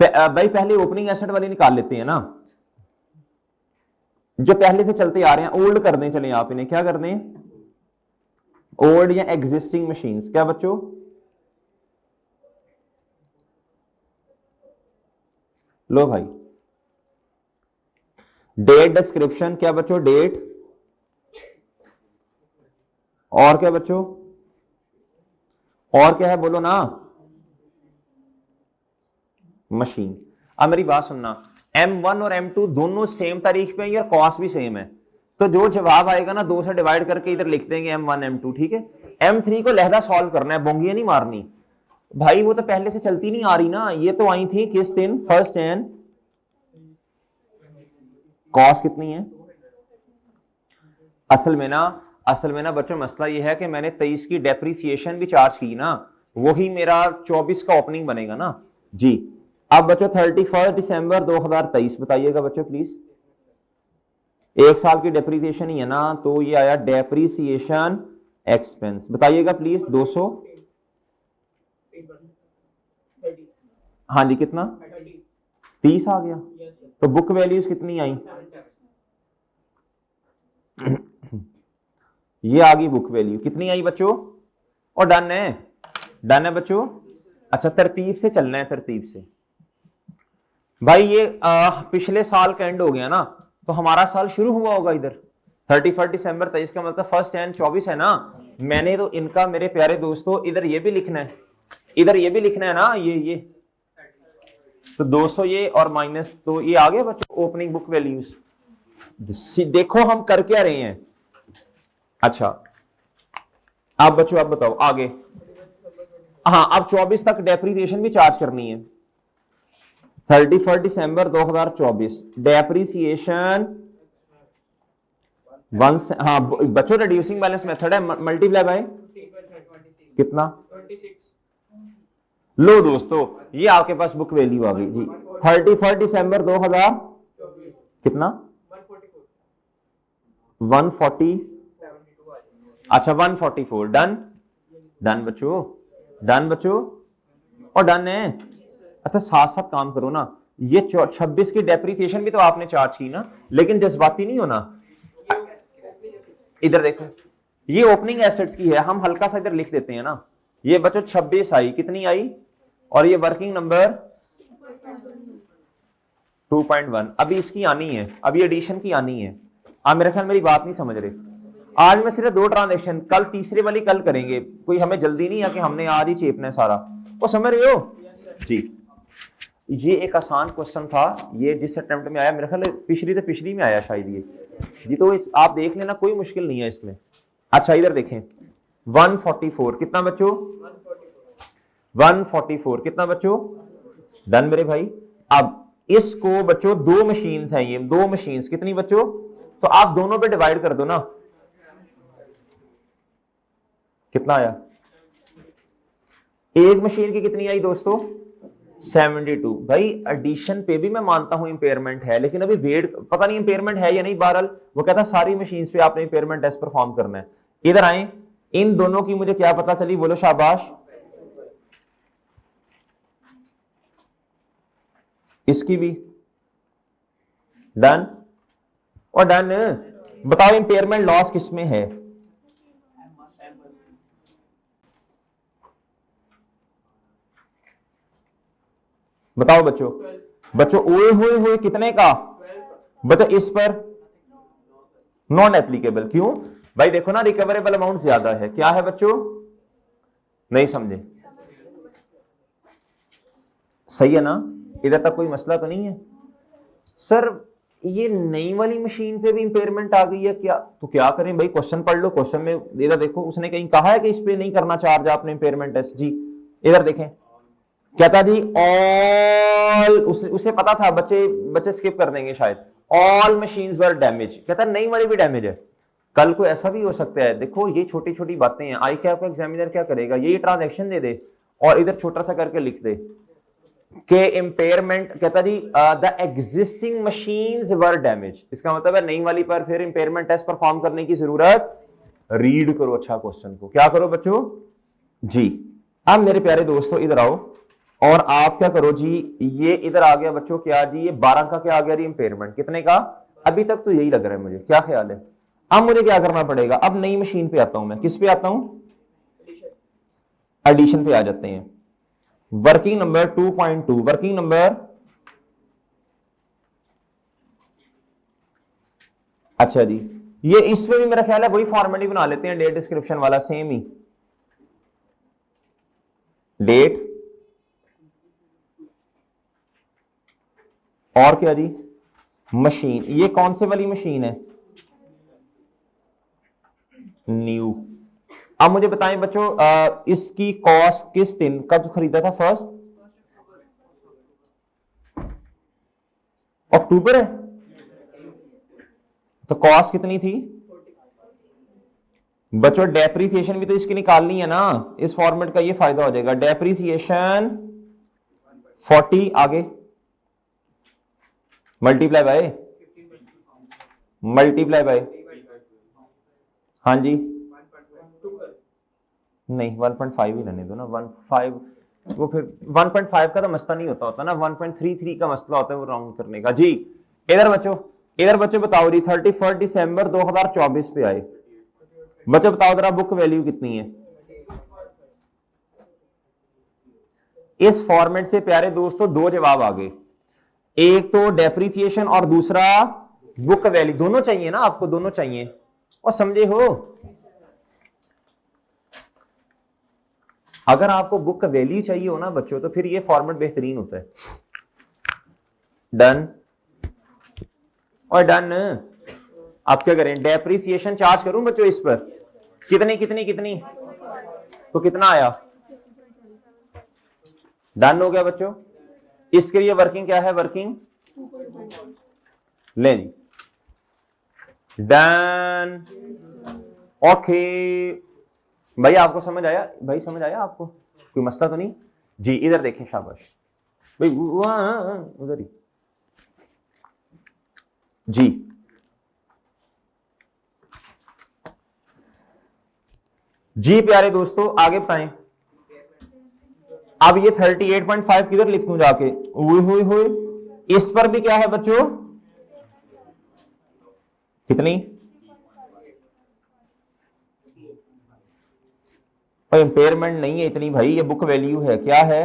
S1: भाई पहले ओपनिंग एसेट वाली निकाल लेते हैं ना, जो पहले से चलते आ रहे हैं, ओल्ड कर दें, चले आप इन्हें क्या कर दें, ओल्ड या एग्जिस्टिंग मशीन्स, क्या बच्चों, लो भाई, डेट डिस्क्रिप्शन, क्या बच्चों, डेट, और क्या बच्चों, और क्या है बोलो ना, मशीन। अब मेरी बात सुनना, M1 और M2 दोनों सेम तारीख पे हैं, और कॉस्ट भी सेम है, तो जो जवाब आएगा ना 2 से डिवाइड करके इधर लिख देंगे M1 M2, ठीक है। M3 को लहदा सॉल्व करना है, बोंगियां नहीं मारनी भाई, वो तो पहले से चलती नहीं आ रही ना, ये तो आई थी किस दिन, फर्स्ट एंड, कॉस्ट कितनी है, असल में ना बच्चों मसला ये है कि मैंने 23 की डेप्रिसिएशन भी चार्ज की ना, वही मेरा 24 का ओपनिंग बनेगा ना जी। अब बच्चों 31 दिसंबर 2023 बताइएगा बच्चों प्लीज, एक साल की डेप्रिसिएशन ही है ना, तो ये आया डेप्रिसिएशन एक्सपेंस, बताइएगा प्लीज 200, हाँ जी कितना, 30 आ गया, तो बुक वैल्यूज कितनी आई, ये आ गई बुक वैल्यू, कितनी आई बच्चों, और डन है बच्चों। अच्छा तरतीब से चलना है, तरतीब से भाई, ये पिछले साल का एंड हो गया ना, तो हमारा साल शुरू हुआ होगा इधर 31 दिसंबर 23 का मतलब फर्स्ट एंड 24 है ना, मैंने तो इनका मेरे प्यारे दोस्तों इधर ये भी लिखना है, इधर ये भी लिखना है ना, ये तो 200 ये और माइनस, तो ये आ गया बच्चों ओपनिंग बुक वैल्यूज। देखो हम कर क्या रहे हैं, अच्छा अब बच्चों अब बताओ आगे, हाँ अब 24 तक डेप्रिसिएशन भी चार्ज करनी है, 31 दिसंबर 2024 डेप्रिसिएशन वन, हाँ बच्चों रिड्यूसिंग बैलेंस मेथड है, मल्टीप्लाई बाय कितना, लो दोस्तों ये आपके पास बुक वैल्यू आ गई जी, 31 दिसंबर 2000 कितना 140, अच्छा 144, डन बच्चों और डन है। अच्छा साथ साथ काम करो ना, ये 26 की डेप्रिसिएशन भी तो आपने चार्ज की ना, लेकिन जज्बाती नहीं होना, इधर देखो ये ओपनिंग एसेट्स की है, हम हल्का सा इधर लिख देते हैं ना, ये बच्चों 26 आई, कितनी आई, और ये वर्किंग नंबर 2.1, अभी इसकी आनी है, अभी एडिशन की आनी है। आप मेरे ख्याल मेरी बात नहीं समझ रहे, आज मैं सिर्फ 2 ट्रांजेक्शन, कल तीसरे वाली कल करेंगे, कोई हमें जल्दी नहीं है कि हमने आज ही चेपना है सारा, वो समझ रहे हो जी। ये एक आसान क्वेश्चन था, ये जिस अटेम्प्ट में आया मेरे ख्याल पिछली में आया शायद ये जी, तो इस आप देख लेना, कोई मुश्किल नहीं है इसमें। अच्छा इधर देखें 144 कितना बच्चों, 144 कितना बच्चों, डन मेरे भाई। अब इसको बच्चों 2 मशीन्स हैं, ये 2 मशीन्स कितनी बच्चों, तो आप दोनों पे डिवाइड कर दो ना, कितना आया, एक मशीन की कितनी आई दोस्तों 72। भाई एडिशन पे भी मैं मानता हूं इंपेयरमेंट है, लेकिन अभी वेट पता नहीं इंपेयरमेंट है या नहीं, बहरहाल वो कहता सारी मशीन्स पे आपने इंपेयरमेंट टेस्ट परफॉर्म करना है। इधर आए, इन दोनों की मुझे क्या पता चली, बोलो शाबाश, इसकी भी डन और डन। बताओ इंपेयरमेंट लॉस किसमें है, बताओ बच्चों ओए होए कितने का बच्चों, इस पर नॉन एप्लीकेबल, क्यों भाई, देखो ना रिकवरेबल अमाउंट ज्यादा है, क्या है बच्चों, नहीं समझे, सही है ना, इधर तक कोई मसला तो नहीं है। सर ये नई वाली मशीन पे भी इंपेयरमेंट आ गई है क्या, तो क्या करें भाई, क्वेश्चन पढ़ लो, क्वेश्चन में इधर देखो उसने कहीं कहा है कि इस पे नहीं करना चार्ज आपने इंपेयरमेंट टेस्ट जी, इधर देखें कहता जी ऑल, उसे पता था, बच्चे स्किप कर देंगे शायद, ऑल मशीन्स वर डैमेज, कहता नई वाली भी डैमेज है। कल को ऐसा भी हो सकता है, देखो ये छोटी छोटी बातें हैं, आई क्या आपको एग्जामिनर क्या करेगा, ये ट्रांजैक्शन दे दे और इधर छोटा सा करके लिख दे के इम्पेयरमेंट, कहता जी the existing machines were damage, इसका मतलब है नई वाली पर फिर इम्पेयरमेंट टेस्ट परफॉर्म करने की जरूरत, रीड करो अच्छा क्वेश्चन को, क्या करो बच्चों जी। अब मेरे प्यारे दोस्तों इधर आओ और आप क्या करो जी, ये इधर आ गया बच्चों क्या जी, ये 12 का क्या आ गया जी इम्पेयरमेंट, कितने का, अभी तक तो यही लग रहा है मुझे, क्या ख्याल है। अब मुझे क्या करना पड़ेगा, अब नई मशीन पे आता हूं मैं, किस पे आता हूं, एडिशन पे आ जाते हैं। वर्किंग नंबर 2.2, वर्किंग नंबर, अच्छा जी, ये इसमें भी मेरा ख्याल है वही फॉर्मेट ही बना लेते हैं, डेट डिस्क्रिप्शन वाला सेम ही, डेट और क्या जी, मशीन, ये कौन से वाली मशीन है, न्यू। अब मुझे बताएं बच्चों इसकी कॉस्ट किस दिन कब खरीदा था, फर्स्ट अक्टूबर है, तो कॉस्ट कितनी थी बच्चों, डेप्रीसिएशन भी तो इसकी निकालनी है ना, इस फॉर्मेट का ये फायदा हो जाएगा, डेप्रीसिएशन 40 आगे मल्टीप्लाई बाय हाँ जी, नहीं 1.5 ही रहने दो ना, 1.5 वो फिर 1.5 का तो मसला नहीं होता ना, 1.33 का मसला होता है वो राउंड करने का जी। इधर बच्चों बताओ जी, 31 दिसंबर 2024 पे आए बच्चों, बताओ जरा बुक वैल्यू कितनी है। इस फॉर्मेट से प्यारे दोस्तों दो जवाब आ गए, एक तो डेप्रीसिएशन और दूसरा बुक वैल्यू, दोनों चाहिए ना आपको, दोनों चाहिए और समझे हो। अगर आपको बुक वैल्यू चाहिए हो ना बच्चों तो फिर ये फॉर्मेट बेहतरीन होता है, डन और डन। आप क्या करें, डेप्रीसिएशन चार्ज करूं बच्चों इस पर, कितनी कितनी कितनी, तो कितना आया, डन हो गया बच्चों। इसके लिए वर्किंग क्या है, वर्किंग ले जी, डन ओके। भाई आपको समझ आया, भाई समझ आया आपको, कोई मसला तो नहीं जी। इधर देखें, शाबाश भाई, उधर ही जी। जी प्यारे दोस्तों आगे बताएं। अब ये 38.5 किधर लिख दूं जाके, हुए इस पर भी क्या है बच्चों, कितनी, इंपेयरमेंट नहीं है इतनी भाई, ये बुक वैल्यू है, क्या है,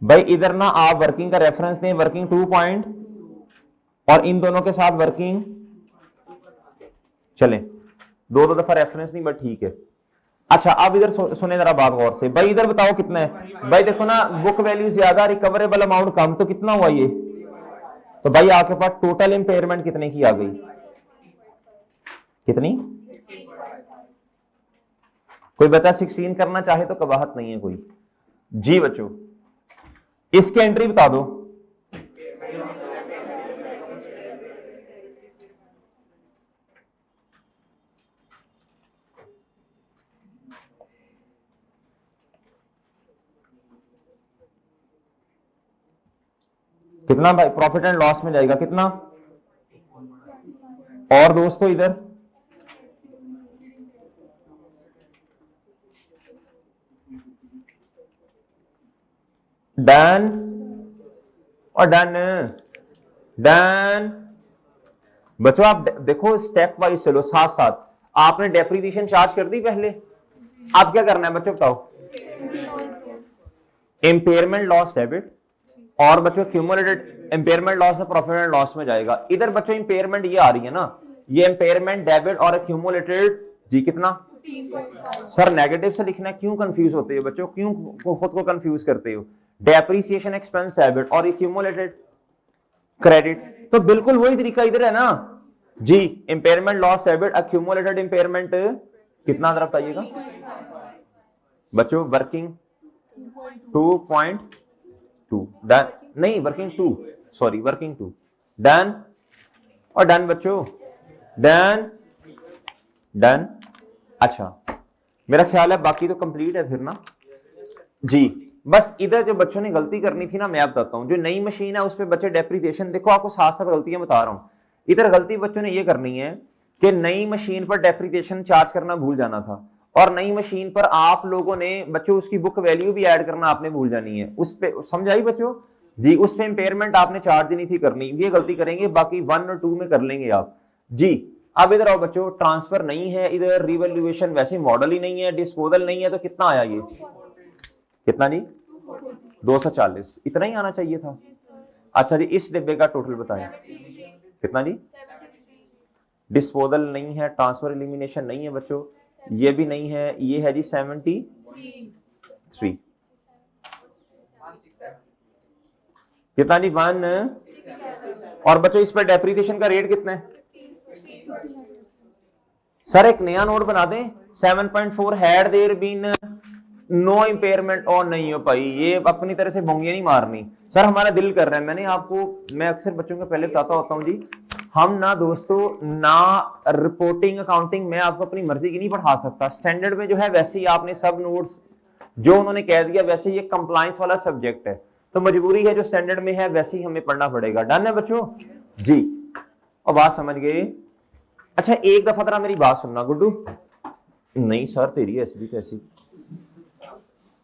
S1: भाई इधर ना आप वर्किंग का रेफरेंस दें, वर्किंग 2 पॉइंट और इन दोनों के साथ वर्किंग, चलें दो दफा रेफरेंस नहीं बट ठीक है। अच्छा अब इधर सुने जरा बात गौर से, भाई इधर बताओ कितना है, भाई देखो ना बुक वैल्यू ज्यादा रिकवरेबल अमाउंट कम, तो कितना हुआ ये, तो भाई आपके पास टोटल इंपेयरमेंट कितने की आ गई, कितनी, कोई बच्चा 16 करना चाहे तो कबाहत नहीं है कोई जी। बच्चों इसकी एंट्री बता दो, कितना भाई, प्रॉफिट एंड लॉस में जाएगा कितना, और दोस्तों इधर डन और डन डन। बच्चों आप देखो स्टेप वाइज चलो, साथ साथ आपने डेप्रीसिएशन चार्ज कर दी पहले, अब क्या करना है बच्चों बताओ, इंपेयरमेंट लॉस डेबिट, और बच्चों cumulated impairment loss profit and loss में जाएगा। इधर बच्चों इंपेयरमेंट ये आ रही है ना, ये इंपेयरमेंट डेबिट और एक्यूमुलेटेड जी कितना, सर नेगेटिव से लिखना है, क्यों कंफ्यूज होते हो बच्चों, क्यों खुद को कंफ्यूज करते हो, डेप्रीसिएशन एक्सपेंस डेबिट और एक्यूमुलेटेड क्रेडिट, तो बिल्कुल वही तरीका इधर है ना जी। Impairment loss debit accumulated impairment कितना जरा बताइएगा बच्चों, वर्किंग 2.2 डन, नहीं वर्किंग 2, सॉरी वर्किंग 2 डन और डन बच्चों, डन डन। अच्छा मेरा ख्याल है बाकी तो कंप्लीट है फिर ना जी। बस इधर जो बच्चों ने गलती करनी थी ना, मैं आप बताता हूं, जो नई मशीन है उस पर बच्चे डेप्रिसिएशन, देखो आपको साथ साथ गलतियां बता रहा हूं। इधर गलती बच्चों ने ये करनी है कि नई मशीन पर डेप्रिसिएशन चार्ज करना भूल जाना था, और नई मशीन पर आप लोगों ने बच्चों उसकी बुक वैल्यू भी ऐड करना आपने भूल जानी है। उस पे समझाई बच्चों जी, उस पे इंपेयरमेंट आपने चार्ज ही नहीं थी करनी, ये गलती करेंगे, बाकी 1 और 2 में कर लेंगे आप जी। अब इधर आओ बच्चों, ट्रांसफर नहीं है इधर, रिवैल्यूएशन वैसे मॉडल ही नहीं है, डिस्पोजल नहीं है, तो कितना आया ये, कितना जी 240, इतना ही आना चाहिए था। अच्छा जी, इस डिब्बे का टोटल बताएं कितना जी। डिस्पोजल नहीं है, ट्रांसफर एलिमिनेशन नहीं है बच्चों, ये भी नहीं है, ये है जी 73, कितना जी 1, और बच्चों इस पर डेप्रिसिएशन का रेट कितना है सर, एक नया नोट बना दें 7.4 had there been no impairment, और नहीं हो भाई, ये अपनी तरह से बोंगियां नहीं मारनी सर, हमारा दिल कर रहा है। मैंने आपको, मैं अक्सर बच्चों को पहले बताता होता हूं जी, हम ना दोस्तों ना रिपोर्टिंग अकाउंटिंग मैं आपको अपनी मर्जी की नहीं पढ़ा सकता, स्टैंडर्ड में जो है वैसे ही आपने सब नोट्स जो उन्होंने कह दिया वैसे, ये कंप्लायंस वाला सब्जेक्ट है तो मजबूरी है जो स्टैंडर्ड में है वैसे ही हमें पढ़ना पड़ेगा। डन है बच्चों जी, और बात समझ गए। अच्छा एक दफा तरह मेरी बात सुनना गुड्डू, नहीं सर तेरी ऐसी भी कैसी,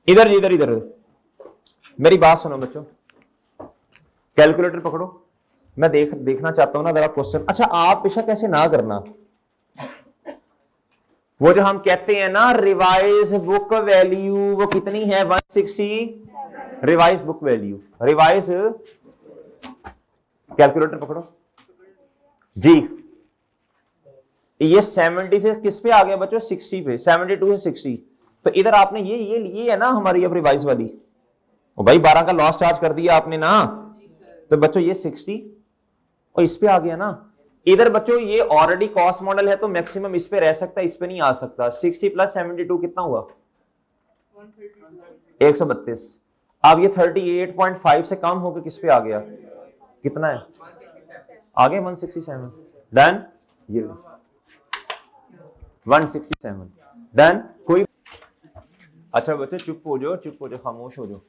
S1: इधर इधर इधर मेरी बात सुनो बच्चों, कैलकुलेटर पकड़ो, मैं देखना चाहता हूं ना जरा क्वेश्चन। अच्छा आप बेशक ऐसे ना करना, वो जो हम कहते हैं ना रिवाइज बुक वैल्यू, वो कितनी है 160, revise book value, revise, calculator पकड़ो जी। ये 70 से किस पे आ गया बच्चों, 60 पे, 72 से 60, तो इधर आपने ये है ना हमारी अब रिवाइज वाली, ओ भाई 12 का लॉस चार्ज कर दिया आपने ना, तो बच्चों ये 60 और इस पे आ गया ना। इधर बच्चों ये ऑलरेडी कॉस्ट मॉडल है तो मैक्सिमम इस पे रह सकता है, इस पे नहीं आ सकता। 60 प्लस 72 कितना हुआ 132। अब ये 38.5 से कम होकर किस पे आ गया, कितना है आगे 167, डन, ये 167 डन। कोई अच्छा बच्चे चुप हो जाओ, चुप हो जाओ, खामोश हो जाओ।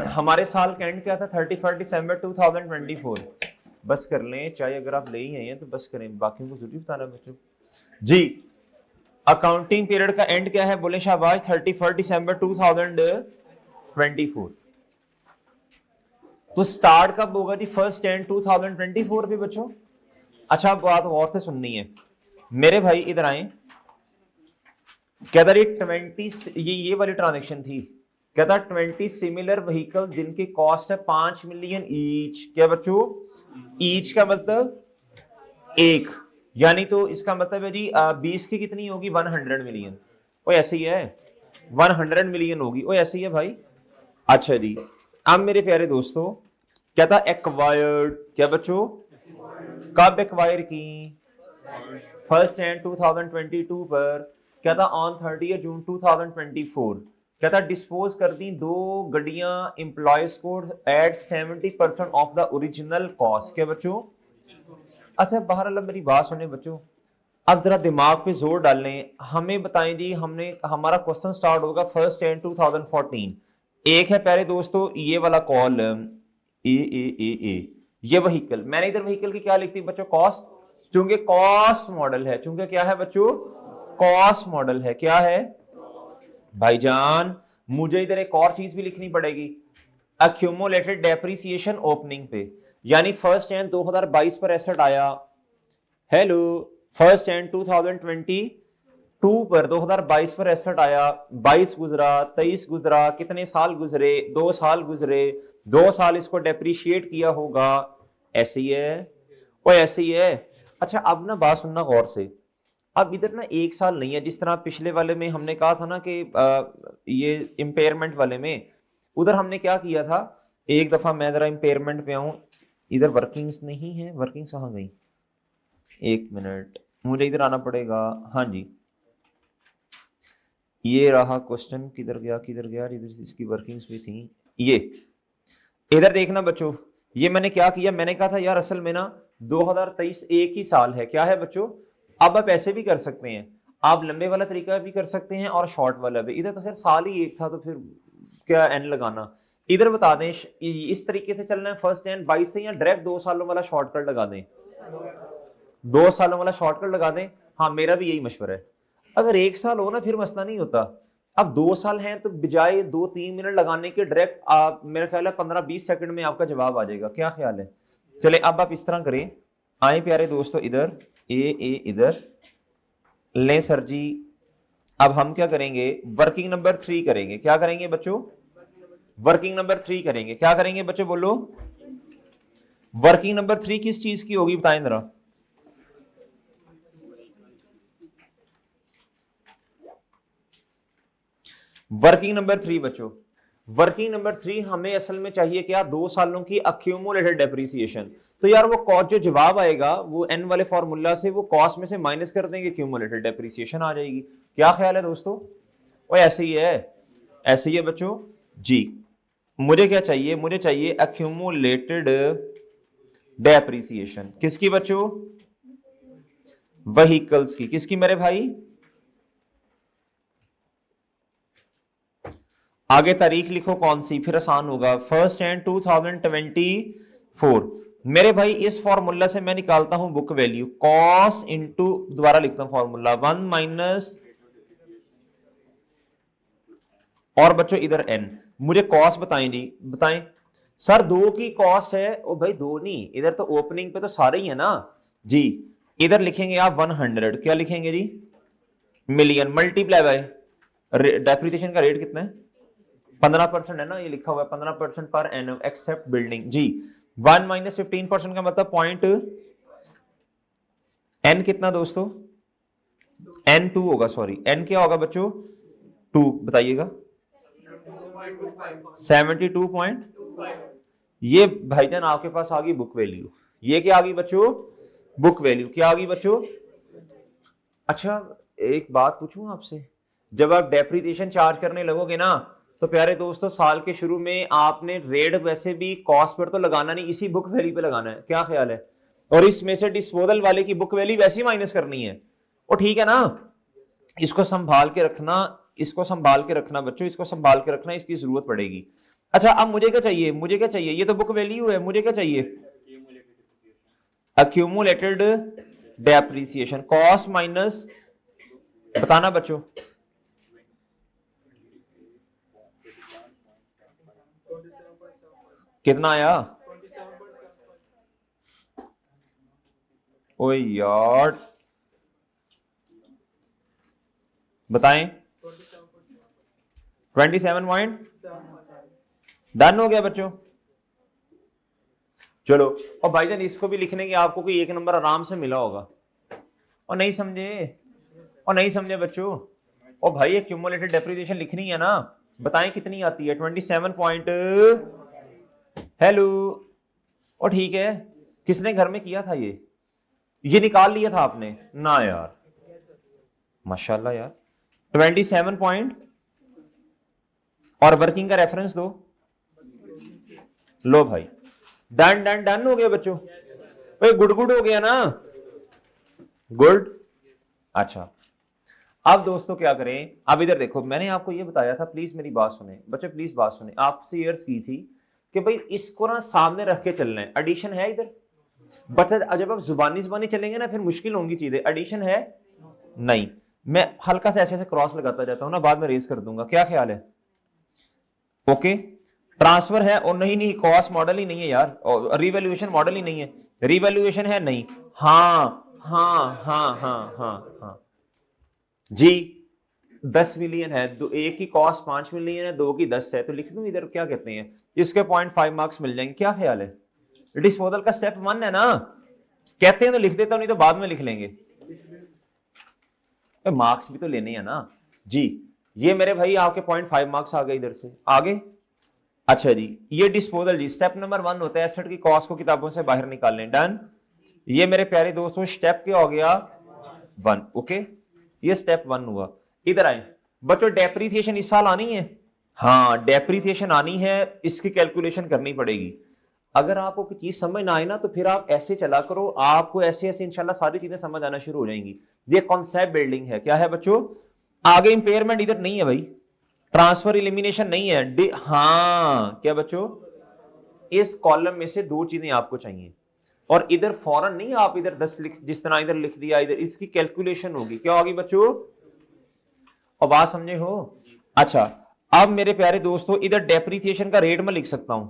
S1: हमारे साल का एंड क्या था 31 दिसंबर 2024, बस कर लें, चाहे अगर आप ले ही आए हैं तो बस करें, बाकियों को जरूरी बताना बच्चों जी। अकाउंटिंग पीरियड का एंड क्या है बोले शाबाश, 31 दिसंबर 2024। तो स्टार्ट कब होगा जी 1 जनवरी 2024 पे बच्चों। अच्छा बात और से सुननी है मेरे भाई, इधर आए, कहता 20 ये वाली ट्रांजेक्शन थी, कहता 20 सिमिलर व्हीकल जिनकी कॉस्ट है 5 मिलियन ईच, क्या बच्चों ईच का मतलब एक, यानी तो इसका मतलब है जी 20 की कितनी होगी 100 मिलियन, वो ऐसे ही है 100 मिलियन होगी, वो ऐसे ही है भाई। अच्छा जी अब मेरे प्यारे दोस्तों क्या था एक्वायर्ड, क्या बच्चों कब एक्वायर की 1 जनवरी 2022 पर, क्या था ऑन 30 जून 2024, क्या था डिस्पोज कर दी 2 गड्डियां एम्प्लॉयज को at 70% of the original cost, क्या बच्चों। अच्छा बहरहाल मेरी बात सुने बच्चों, अब जरा दिमाग पे जोर डालें, हमें बताएं जी, हमने हमारा क्वेश्चन स्टार्ट होगा 1 जनवरी 2014, एक है प्यारे दोस्तों ये वाला कॉल ए ये व्हीकल, मैंने इधर व्हीकल की क्या लिखती बच्चों कॉस्ट, चूंकि कॉस्ट मॉडल है, चूंकि क्या है बच्चों कॉस्ट मॉडल है, क्या है भाईजान, मुझे इधर एक और चीज भी लिखनी पड़ेगी, एक्यूमुलेटेड डेप्रिसिएशन ओपनिंग पे, यानी 1 जनवरी 2022 पर एसेट आया, हेलो 1 जनवरी 2022 पर 2022 पर एसेट आया, 22 गुजरा 23 गुजरा, कितने साल गुजरे 2 साल गुजरे, 2 साल इसको डेप्रिशिएट किया होगा, ऐसे ही है वो ऐसे ही है। अच्छा अब ना बात सुनना गौर से, अब इधर ना 1 साल नहीं है, जिस तरह पिछले वाले में हमने कहा था ना कि ये इंपेयरमेंट वाले में, उधर हमने क्या किया था, एक दफा मैं जरा इंपेयरमेंट पे आऊं, इधर वर्किंग्स नहीं है, वर्किंग्स कहाँ गई, एक मिनट मुझे इधर आना पड़ेगा, हाँ जी ये रहा क्वेश्चन, किधर गया इधर इसकी वर्किंग्स भी थी, ये इधर देखना बच्चों, ये मैंने क्या किया, मैंने कहा था यार असल में ना 2023 एक ही साल है, क्या है बच्चों, अब आप ऐसे भी कर सकते हैं, आप लंबे वाला तरीका भी कर सकते हैं और शॉर्ट वाला भी। इधर तो फिर साल ही एक था तो फिर क्या एन लगाना। इधर बता दें इस तरीके से चलना है फर्स्ट एन 22 से, या डायरेक्ट 2 सालों वाला शॉर्टकट लगा दें, 2 सालों वाला शॉर्टकट लगा दें। हाँ मेरा भी यही मशवरा है। अगर 1 साल हो ना फिर मसला नहीं होता। अब 2 साल हैं तो बजाय 2-3 मिनट लगाने के डायरेक्ट आप मेरा ख्याल है 15-20 सेकंड में आपका जवाब आ जाएगा। क्या ख्याल है? चले अब आप इस तरह करें, आए प्यारे दोस्तों इधर ए इधर लें सर जी। अब हम क्या करेंगे, वर्किंग नंबर 3 करेंगे। क्या करेंगे बच्चों? वर्किंग नंबर 3 करेंगे। क्या करेंगे बच्चों बोलो? वर्किंग नंबर 3 किस चीज की होगी बताएं जरा। वर्किंग नंबर 3 बच्चों, वर्किंग नंबर 3 हमें असल में चाहिए क्या? 2 सालों की अक्यूमुलेटेड डेप्रिसिएशन। तो यार वो कॉस्ट जो जवाब आएगा वो एन वाले फॉर्मूला से वो कॉस्ट में से माइनस कर देंगे, क्यूमुलेटेड डेप्रिसिएशन आ जाएगी। क्या ख्याल है दोस्तों? वो ऐसे ही है, ऐसे ही है बच्चों जी। मुझे क्या चाहिए? मुझे चाहिए अक्यूमुलेटेड डेप्रिसिएशन। किसकी बच्चों? व्हीकल्स की। किसकी मेरे भाई? आगे तारीख लिखो कौन सी, फिर आसान होगा। फर्स्ट एंड 2024 मेरे भाई। इस फॉर्मूला से मैं निकालता हूं बुक वैल्यू, कॉस इंटू, दोबारा लिखता हूं फॉर्मूला 1 माइनस, और बच्चों इधर एन। मुझे कॉस्ट बताएं जी, बताएं सर। 2 की कॉस्ट है ओ भाई, 2 नहीं, इधर तो ओपनिंग पे तो सारे ही है ना जी। इधर लिखेंगे आप 100, क्या लिखेंगे जी? मिलियन, मल्टीप्लाई बाय डेप्रिसिएशन का रेट कितना है? 15% है ना, ये लिखा हुआ है 15% पर एनम एक्सेप्ट बिल्डिंग जी। 1 माइनस 15% का मतलब पॉइंट एन कितना दोस्तों? N2 होगा, सॉरी एन क्या होगा बच्चों? 2 बताइएगा। 72.5। ये भाईजान आपके पास आ गई बुक वैल्यू। ये क्या आ गई बच्चों? Book value. क्या आ गई बच्चों? अच्छा एक बात पूछूं आपसे, जब आप डेप्रिसिएशन चार्ज करने लगोगे ना तो प्यारे दोस्तों साल के शुरू में आपने रेट वैसे भी कॉस्ट पर तो लगाना नहीं, इसी बुक वैल्यू पे लगाना है। क्या ख्याल है? और इसमें से डिस्पोजल वाले की बुक वैल्यू वैसे ही माइनस करनी है। वो ठीक है ना? इसको संभाल के रखना, इसको संभाल के रखना बच्चों, इसको संभाल के रखना, इसकी जरूरत पड़ेगी। अच्छा अब मुझे क्या चाहिए? मुझे क्या चाहिए? ये तो बुक वैल्यू है, मुझे क्या चाहिए? अक्यूमुलेटेड डेप्रिसिएशन, कॉस्ट माइनस, बताना बच्चों कितना आया? ओए यार बताएं। 27 डन हो गया बच्चों। चलो, और भाईजान इसको भी लिखने की आपको कोई 1 नंबर आराम से मिला होगा। और नहीं समझे? और नहीं समझे बच्चों? और भाई क्यूमुलेटेड डेप्रिसिएशन लिखनी है ना, बताएं कितनी आती है? 27 पॉइंट, हेलो। और ठीक है, किसने घर में किया था ये निकाल लिया था आपने ना यार? माशाल्लाह यार। 27 पॉइंट, और वर्किंग का रेफरेंस दो। लो भाई, डन डन डन हो गया बच्चों। भाई गुड गुड हो गया ना? गुड। अच्छा अब दोस्तों क्या करें? अब इधर देखो, मैंने आपको ये बताया था, प्लीज मेरी बात सुने बच्चे, प्लीज बात सुने। आपसे अर्ज की थी कि भाई इसको ना सामने रख के चलना है। एडिशन है इधर, बट जब आप जुबानी चलेंगे ना फिर मुश्किल होंगी चीजें। एडिशन है नहीं, मैं हल्का सा ऐसे क्रॉस लगाता जाता हूं ना, बाद में रेस कर दूंगा। क्या ख्याल है? ओके। ट्रांसफर है और नहीं कॉस्ट मॉडल ही नहीं है यार, और रिवैल्यूएशन मॉडल ही नहीं है। रिवैल्यूएशन है नहीं, हाँ हाँ हाँ हाँ हाँ हाँ जी। 10 मिलियन है, एक की कॉस्ट 5 मिलियन है, 2 की 10 है, तो लिख दूं इधर क्या कहते हैं, इसके 0.5 मार्क्स मिल जाएंगे। क्या ख्याल है? डिस्पोजल का स्टेप 1 है ना, कहते हैं तो लिख देता हूं, नहीं तो बाद में लिख लेंगे। मार्क्स भी तो लेने हैं ना जी। ये मेरे भाई आपके 0.5 मार्क्स आ गए इधर से आगे। अच्छा जी, ये डिस्पोजल जी स्टेप नंबर 1 होता है, एसेट की कॉस्ट को किताबों से बाहर निकालने। डन। ये मेरे प्यारे दोस्तों स्टेप क्या हो गया? 1। ओके, ये स्टेप 1 हुआ। इधर आए बच्चों, डेप्रिसिएशन इस साल आनी है। हाँ डेप्रिसिएशन आनी है, इसकी कैलकुलेशन करनी पड़ेगी। अगर आपको कोई चीज समझ ना आए ना तो फिर आप ऐसे चला करो, आपको ऐसे ऐसे इंशाल्लाह सारी चीजें समझ आना शुरू हो जाएंगी। ये कॉन्सेप्ट बिल्डिंग है। क्या है बच्चों? आगे इंपेयरमेंट इधर नहीं है भाई, ट्रांसफर इलिमिनेशन नहीं है। हाँ क्या बच्चों, इस कॉलम में से दो चीजें आपको चाहिए, और इधर फौरन नहीं आप इधर 10 लिख, जिस तरह इधर लिख दिया, इधर इसकी कैलकुलेशन होगी। क्या होगी बच्चों? और बात समझे हो? अच्छा, अब मेरे प्यारे दोस्तों इधर डेप्रिसिएशन का रेट मैं लिख सकता हूं,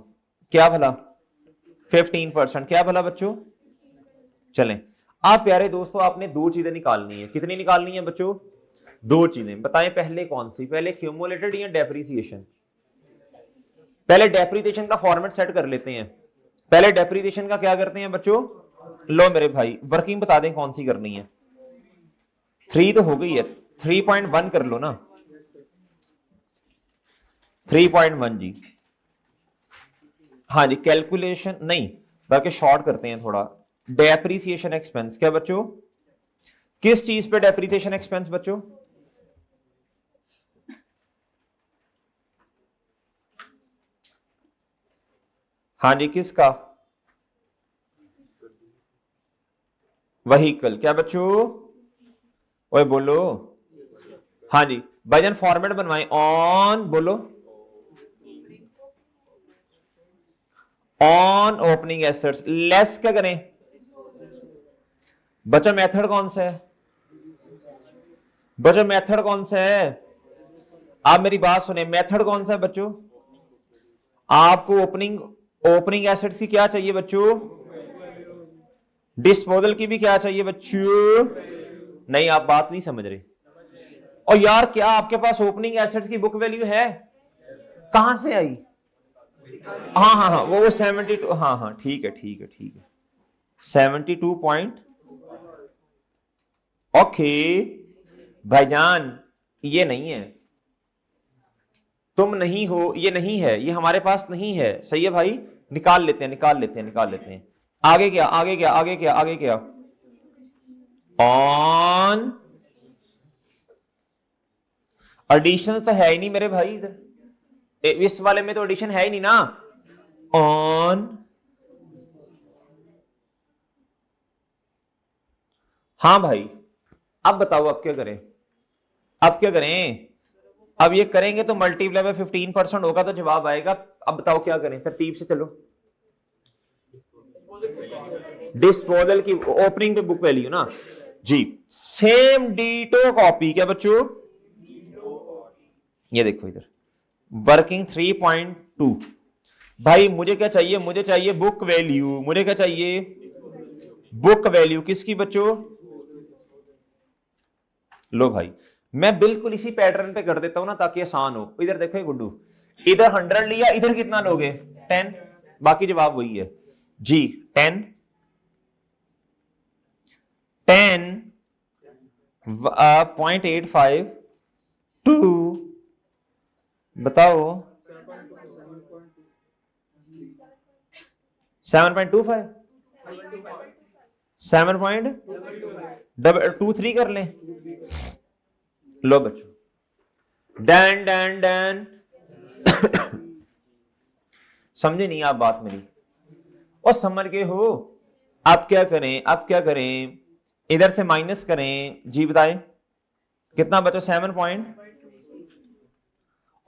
S1: क्या भला? 15%। क्या भला बच्चों? चलें, आप प्यारे दोस्तों आपने दो चीजें निकालनी है। कितनी निकालनी है बच्चों? दो चीजें। बताएं पहले कौन सी, पहले क्यूमुलेटेड या डेप्रिसिएशन? पहले डेप्रिसिएशन का फॉर्मेट सेट कर लेते हैं। पहले डेप्रिसिएशन का क्या करते हैं बच्चों? लो मेरे भाई वर्किंग बता दें कौन सी करनी है। 3 तो हो गई है, 3.1 कर लो ना, 3.1 जी। हाँ जी, कैलकुलेशन नहीं बल्कि शॉर्ट करते हैं थोड़ा। डेप्रिसिएशन एक्सपेंस क्या बच्चों? किस चीज पे डेप्रिसिएशन एक्सपेंस बच्चों? हाँ जी, किसका? व्हीकल। क्या बच्चों? ओए बोलो। हाँ जी, वजन फॉर्मेट बनवाएं ऑन, बोलो, ऑन ओपनिंग एसेट्स लेस क्या करें बच्चों? मेथड कौन सा है बच्चों? मेथड कौन सा है? आप मेरी बात सुने, मेथड कौन सा है बच्चों? आपको ओपनिंग ओपनिंग एसेट्स की क्या चाहिए बच्चों? डिस्पोजल की भी क्या चाहिए बच्चों? नहीं, आप बात नहीं समझ रहे। और यार क्या आपके पास ओपनिंग एसेट्स की बुक वैल्यू है? कहां से आई? हाँ हाँ हाँ, वो 72। हाँ हाँ ठीक है ठीक है ठीक है, 72 पॉइंट। ओके भाईजान, ये नहीं है, तुम नहीं हो, ये नहीं है, ये हमारे पास नहीं है। सही है भाई, निकाल लेते हैं निकाल लेते हैं निकाल लेते हैं। आगे क्या आगे क्या आगे क्या आगे क्या? ऑन एडिशन तो है ही नहीं मेरे भाई इधर, इस वाले में तो एडिशन है ही नहीं ना। ऑन, हाँ भाई, अब बताओ अब क्या करें? अब क्या करें? अब ये करेंगे तो मल्टीप्लाई बाय 15% होगा तो जवाब आएगा। अब बताओ क्या करें, तरतीब से चलो। डिस्पोजल की ओपनिंग पे बुक वैल्यू ना जी, सेम डीटो कॉपी। क्या बच्चों? ये देखो इधर वर्किंग 3.2। भाई मुझे क्या चाहिए? मुझे चाहिए बुक वैल्यू। मुझे क्या चाहिए? बुक वैल्यू किसकी बच्चों? लो भाई, मैं बिल्कुल इसी पैटर्न पे कर देता हूं ना ताकि आसान हो। इधर देखो ये गुड्डू, इधर 100 लिया, इधर कितना लोगे? 10। बाकी जवाब वही है जी, 10 10.85 टू, बताओ 7.25, 7.23 कर लें। लो बच्चों, डैन डैन डैन समझे नहीं आप बात मेरी? और समझ गए हो? अब क्या करें? अब क्या करें? इधर से माइनस करें जी, बताएं कितना बच्चों? 7 पॉइंट,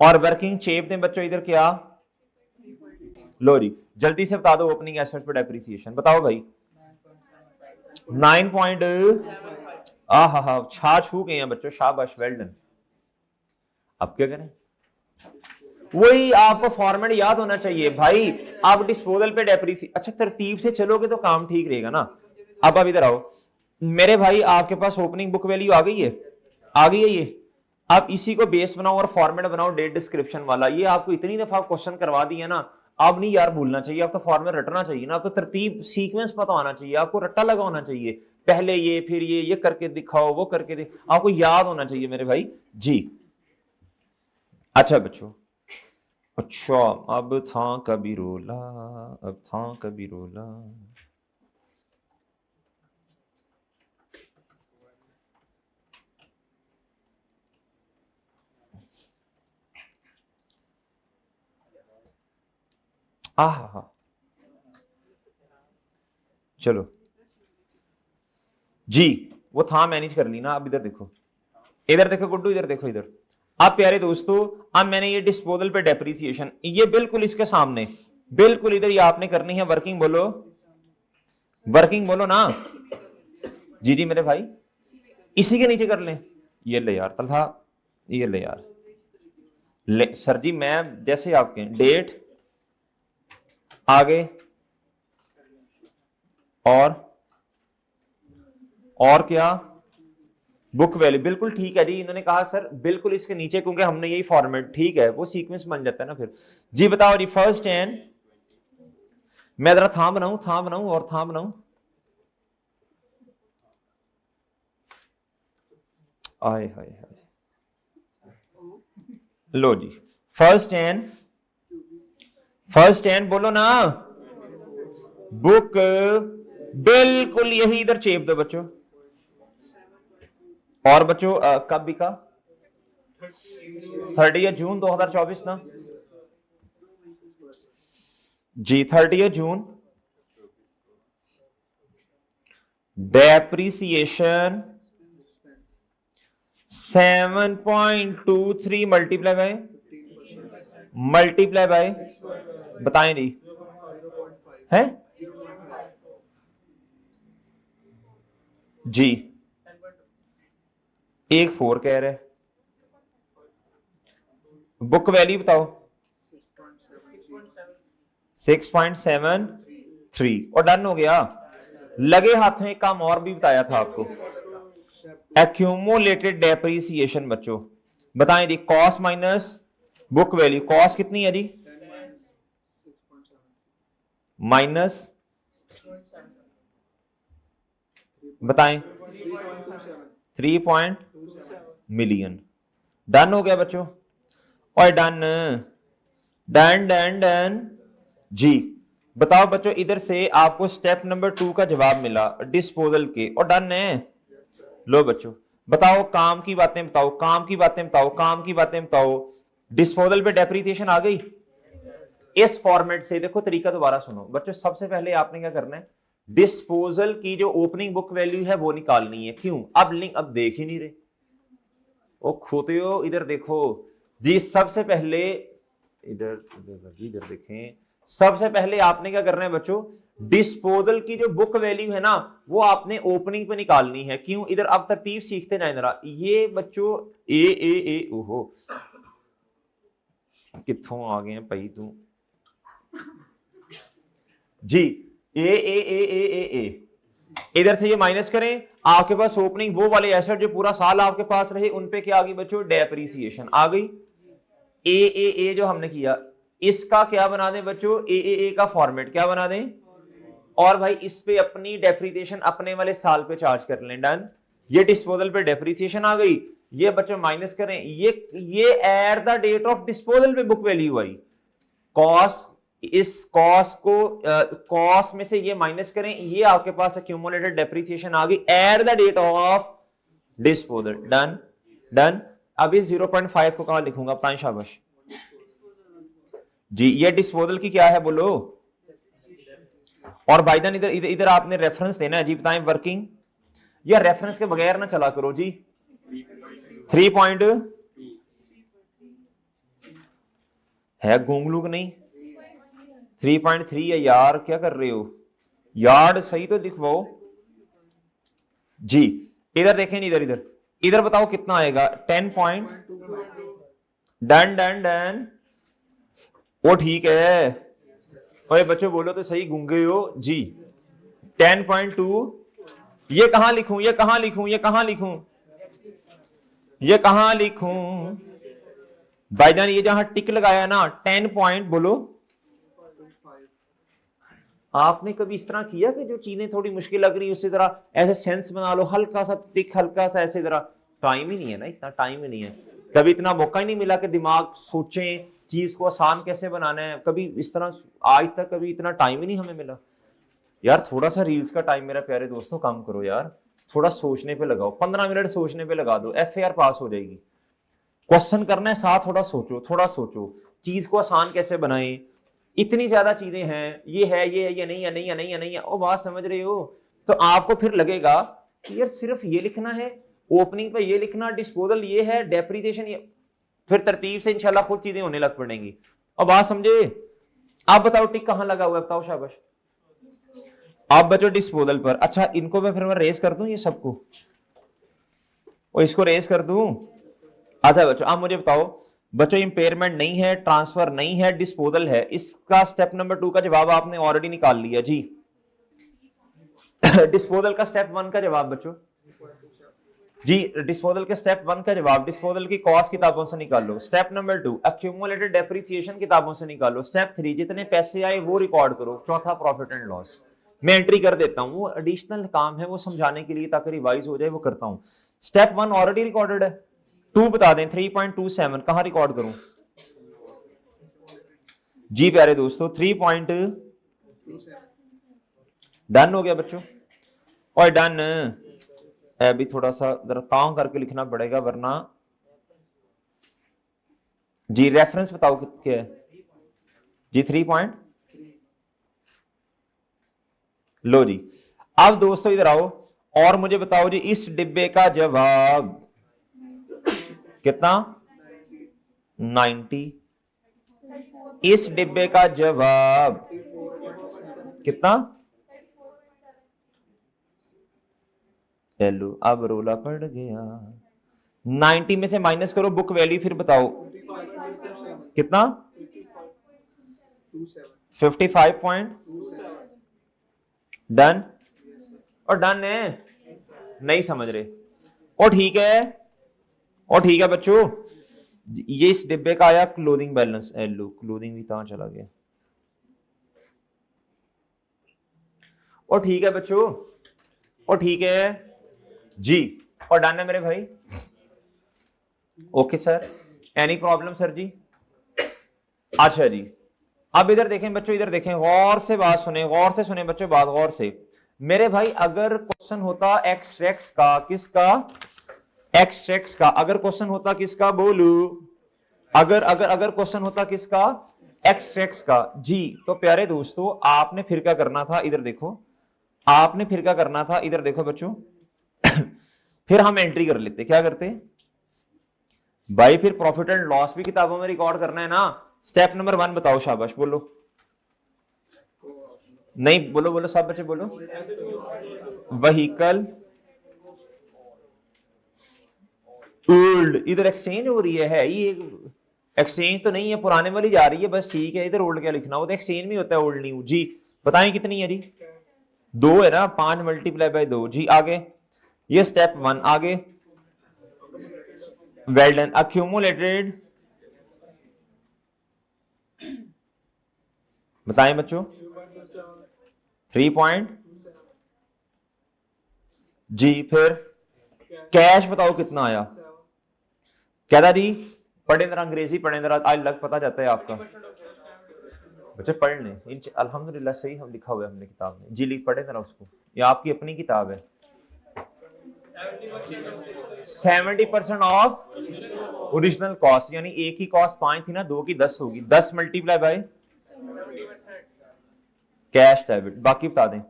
S1: और वर्किंग चेप दें बच्चों इधर क्या? लो जी, जल्दी से बता दो ओपनिंग एसेट पर डेप्रिसिएशन, बताओ भाई। 9 पॉइंट, हा हा, छा छू गए हैं बच्चों, शाबाश, वेल डन। अब क्या करें? वही आपको फॉर्मेट याद होना चाहिए भाई। आप डिस्पोजल पे डेप्रिसी, अच्छा तरतीब से चलोगे तो काम ठीक रहेगा ना। अब इधर आओ मेरे भाई, आपके पास ओपनिंग बुक वैल्यू आ गई है? आ गई है ये। आप इसी को बेस बनाओ और फॉर्मेट बनाओ डेट डिस्क्रिप्शन वाला। ये आपको इतनी दफा क्वेश्चन करवा दिया ना, अब नहीं यार भूलना चाहिए। आपको फॉर्मेट रटना चाहिए ना, आपको तरतीब सीक्वेंस पता होना चाहिए, आपको रट्टा लगा होना चाहिए। पहले ये फिर ये करके दिखाओ, वो करके दिखाओ, आपको याद होना चाहिए मेरे भाई जी। अच्छा बच्चों, अच्छा, अब था कभी रोला, अब था कभी रोला। आहा, चलो जी, वो था मैनेज कर ली ना। अब इधर देखो, इधर देखो गुड्डू, इधर देखो इधर। अब प्यारे दोस्तों, अब मैंने ये डिस्पोजल पे डेप्रिसिएशन, ये बिल्कुल इसके सामने, बिल्कुल इधर ये आपने करनी है वर्किंग। बोलो वर्किंग, बोलो ना जी जी मेरे भाई, इसी के नीचे कर लें। ये ले यार तलहा, ये ले यार, ले सर जी, मैं जैसे आपके डेट आगे और क्या, बुक वैल्यू, बिल्कुल ठीक है जी। इन्होंने कहा सर बिल्कुल इसके नीचे, क्योंकि हमने यही फॉर्मेट, ठीक है, वो सीक्वेंस बन जाता है ना फिर। जी बताओ जी, फर्स्ट एंड, मैं जरा था बनाऊं और था बनाऊं। आए हाय हाय, लो जी, फर्स्ट एंड बोलो ना, बुक, बिल्कुल यही इधर चेप दो बच्चों। और बच्चों कब बिका? 30 जून 2024 ना जी, 30 जून। डेप्रीसिएशन 7.23 मल्टीप्लाई बाय बताएं जी, है जी, 1.4 कह रहे। बुक वैल्यू बताओ 6.73 और डन हो गया। लगे हाथों एक काम और भी बताया था आपको, एक्यूमुलेटेड डेप्रीसिएशन बच्चों, बताएं जी, cost minus book value, cost कितनी है जी? माइनस बताएं 3 मिलियन। डन हो गया बच्चों, और डन डन डन डन जी। बताओ बच्चों, इधर से आपको स्टेप नंबर 2 का जवाब मिला डिस्पोजल के, और डन है। लो बच्चों बताओ, काम की बातें बताओ, काम की बातें बताओ, काम की बातें बताओ। डिस्पोजल पे डेप्रिसिएशन आ गई इस फॉर्मेट से। देखो तरीका दोबारा सुनो बच्चों, सबसे पहले आपने क्या करना है, डिस्पोजल की जो ओपनिंग बुक वैल्यू है वो निकालनी है। क्यों? अब लिंक अब देख ही नहीं रहे ओ खोते हो, इधर देखो जी। सबसे पहले इधर इधर देखें, सबसे पहले आपने क्या करना है बच्चों, डिस्पोजल की जो बुक वैल्यू है ना वो आपने ओपनिंग पे निकालनी है। क्यों? इधर अब तरतीब सीखते जाए जरा। ये बच्चों ए ओहो कित्थों आ गए हैं भाई तू जी, ए इधर से ये माइनस करें, आपके पास ओपनिंग वो वाले एसेट जो पूरा साल आपके पास रहे उन पे क्या आ गई बच्चों? डेप्रिसिएशन आ गई। ए जो हमने किया इसका क्या बना दें बच्चों? ए का फॉर्मेट क्या बना दें, और भाई इस पे अपनी डेप्रिसिएशन अपने वाले साल पे चार्ज कर लें। डन। ये डिस्पोजल पे डेप्रिसिएशन आ गई, ये बच्चों माइनस करें, ये at the date of disposal पे बुक वैल्यू आई। कॉस्ट, इस कॉस्ट को कॉस्ट में से ये माइनस करें, ये आपके पास एक्यूमुलेटेड डेप्रिसिएशन आ गई at the date of disposal. Done done. अब इस 0.5 को कहां लिखूंगा बताएं? शाबाश जी। ये डिस्पोजल की क्या है बोलो? और भाईजान इधर इधर इधर आपने रेफरेंस देना है जी। बताएं वर्किंग, या रेफरेंस के बगैर ना चला करो जी। 3 पॉइंट है गूंगलू नहीं, 3.3 है यार, क्या कर रहे हो यार्ड? सही तो लिखवाओ जी। इधर देखें, इधर इधर इधर बताओ कितना आएगा? 10 पॉइंट। डन डन डन, वो ठीक है। ओए बच्चों बोलो तो सही, गूंगे हो जी। 10.2, ये कहां लिखूं, ये कहां लिखूं, ये कहां लिखूं, ये कहां लिखूं भाईजान? ये जहां टिक लगाया ना 10 पॉइंट, बोलो आपने कभी इस तरह किया कि जो चीजें थोड़ी मुश्किल लग रही है उसी तरह ऐसे सेंस बना लो, हल्का सा टिक, हल्का सा ऐसे जरा। टाइम ही नहीं है ना, इतना टाइम ही नहीं है, कभी इतना मौका ही नहीं मिला कि दिमाग सोचें चीज को आसान कैसे बनाना है। कभी इस तरह आज तक कभी इतना टाइम ही नहीं हमें मिला यार। थोड़ा सा रील्स का टाइम मेरा प्यारे दोस्तों कम करो यार, थोड़ा सोचने पे लगाओ, 15 मिनट सोचने पे लगा दो, FAR पास हो जाएगी। क्वेश्चन करना है साथ, थोड़ा सोचो, थोड़ा सोचो चीज को आसान कैसे बनाएं। इतनी ज्यादा चीजें हैं, ये है, ये नहीं है, नहीं है, नहीं है, नहीं है, वो बात समझ रहे हो? तो आपको फिर लगेगा कि यार सिर्फ ये लिखना है, ओपनिंग पे ये लिखना, डिस्पोजल ये है, डेप्रिसिएशन ये, फिर तरतीब से इंशाल्लाह खुद चीजें होने लग पड़ेंगी। अब बात समझे? आप बताओ टिक कहां लगा हुआ है, बताओ शाबाश। आप बचो डिस्पोजल पर। अच्छा इनको मैं फिर मैं रेस कर दूं ये सबको, और इसको रेस कर दूं। अच्छा बच्चों आप मुझे बताओ, बच्चों इंपेयरमेंट नहीं है, ट्रांसफर नहीं है, डिस्पोजल है, इसका स्टेप नंबर 2 का जवाब आपने ऑलरेडी निकाल लिया जी। डिस्पोजल का स्टेप 1 का जवाब बच्चों जी, डिस्पोजल के स्टेप 1 का जवाब, डिस्पोजल की कॉस्ट किताबों से निकालो। स्टेप नंबर 2 एक्यूमुलेटेड डेप्रिसिएशन किताबों से निकालो। स्टेप 3 जितने पैसे आए वो रिकॉर्ड करो। चौथा प्रॉफिट एंड लॉस, मैं एंट्री कर देता हूं, वो एडिशनल काम है, वो समझाने के लिए ताकि रिवाइज हो जाए, वो करता हूं। स्टेप 1 ऑलरेडी रिकॉर्डेड है, 2 बता दें 3.27 कहां रिकॉर्ड करूं जी प्यारे दोस्तों? 3. डन हो गया बच्चों? और डन अभी थोड़ा सा जरा काम करके लिखना पड़ेगा वरना जी। रेफरेंस बताओ क्या है जी? 3 लो जी। अब दोस्तों इधर आओ और मुझे बताओ जी, इस डिब्बे का जवाब कितना? 90। इस डिब्बे का जवाब कितना? चलो अब रोला पड़ गया। 90 में से माइनस करो बुक वैल्यू, फिर बताओ कितना? 55. डन? और डन है? नहीं समझ रहे? और ठीक है, और ठीक है बच्चों, ये इस डिब्बे का आया क्लोथिंग बैलेंस। लो क्लोथिंग भी कहां चला गया? और ठीक है बच्चों, और ठीक है जी, और डन है मेरे भाई? Okay sir, any problem sir जी? अच्छा जी, अब इधर देखें बच्चों, इधर देखें, गौर से बात सुने, गौर से सुने बच्चों, बात गौर से। मेरे भाई अगर क्वेश्चन होता एक्सट्रैक्ट्स का, किसका? एक्सट्रैक्ट्स का। अगर क्वेश्चन होता किसका बोलू? अगर अगर अगर क्वेश्चन होता किसका? एक्सट्रैक्ट्स का जी। तो प्यारे दोस्तों आपने फिर क्या करना था, इधर देखो, आपने फिर क्या करना था, इधर देखो बच्चों। फिर हम एंट्री कर लेते, क्या करते भाई? फिर प्रॉफिट एंड लॉस भी किताबों में रिकॉर्ड करना है ना। स्टेप नंबर 1 बताओ, शाबाश बोलो। नहीं बोलो, बोलो सब बच्चे बोलो। व्हीकल ओल्ड, इधर एक्सचेंज हो रही है, ये एक्सचेंज तो नहीं है, पुराने वाली जा रही है बस, ठीक है। इधर ओल्ड क्या लिखना, वो तो एक्सचेंज में होता है ओल्ड न्यू जी। बताएं कितनी है जी? 2 है ना, 5 × 2 जी। आगे ये स्टेप 1, आगे वेल डन। अक्यूमुलेटेड, बताएं बच्चों? 3 जी। फिर कैश बताओ कितना आया? क्या था जी? पढ़े जरा अंग्रेजी, पढ़े जरा, आज लग पता जाता है आपका। बच्चे पढ़ लें, अल्हम्दुलिल्लाह सही हम लिखा हुआ है हमने किताब में जी। लिख पढ़े जरा उसको, ये आपकी अपनी किताब है। 70% ऑफ ओरिजिनल कॉस्ट, यानी एक ही कॉस्ट 5 थी ना, 2 की 10 होगी। 10 मल्टीप्लाई बाय कैश डेबिट। बाकी बता दें,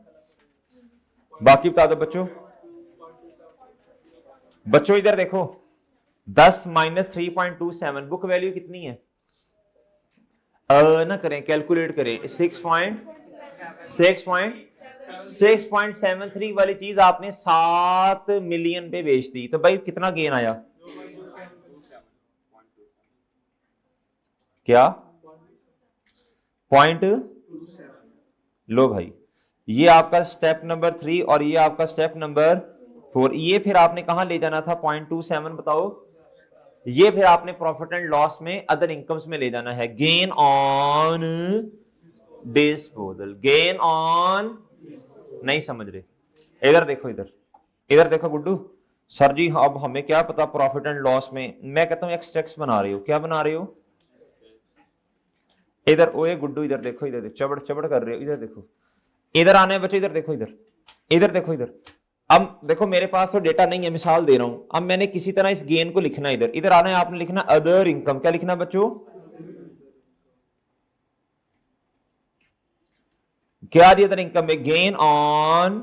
S1: बाकी बता दो बच्चों। बच्चों इधर देखो, 10 - 3.27 बुक वैल्यू कितनी है? ना करें, कैलकुलेट करें। 6.73 वाली चीज आपने 7 मिलियन पे बेच दी, तो भाई कितना गेन आया? क्या? पॉइंट। लो भाई, ये आपका स्टेप नंबर 3 और ये आपका स्टेप नंबर 4। ये फिर आपने कहां ले जाना था? 0.27 बताओ। ये फिर आपने प्रॉफिट एंड लॉस में अदर इनकम्स में ले जाना है। Gain on disposal, gain on, नहीं समझ रहे? इधर देखो, इधर इधर देखो गुड्डू सर जी, अब हमें क्या पता प्रॉफिट एंड लॉस में, मैं कहता हूं एक्सट्रैक्ट्स बना रहे हो। क्या बना रहे हो? इधर ओए गुड्डू इधर देखो, इधर चबड़ चबड़ कर रहे हो, इधर देखो, इधर आने हैं बच्चे, इधर देखो, इधर इधर देखो, इधर। अब देखो मेरे पास तो डेटा नहीं है, मिसाल दे रहा हूं। अब मैंने किसी तरह इस गेन को लिखना है, इधर इधर आना है, आपने लिखना अदर इनकम। क्या लिखना बच्चों? क्या दिया था इनकम में? गेन ऑन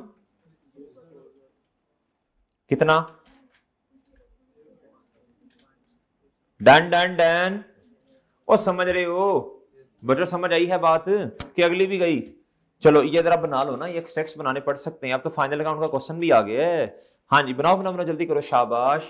S1: कितना? Done done done. ओ समझ रहे हो बच्चों, समझ आई है बात कि अगली भी गई? चलो ये जरा बना लो ना, ये एक्सट्रैक्ट्स बनाने पड़ सकते हैं। अब तो फाइनल अकाउंट का क्वेश्चन भी आ गया है। हाँ जी बनाओ बनाओ बनाओ, जल्दी करो, शाबाश।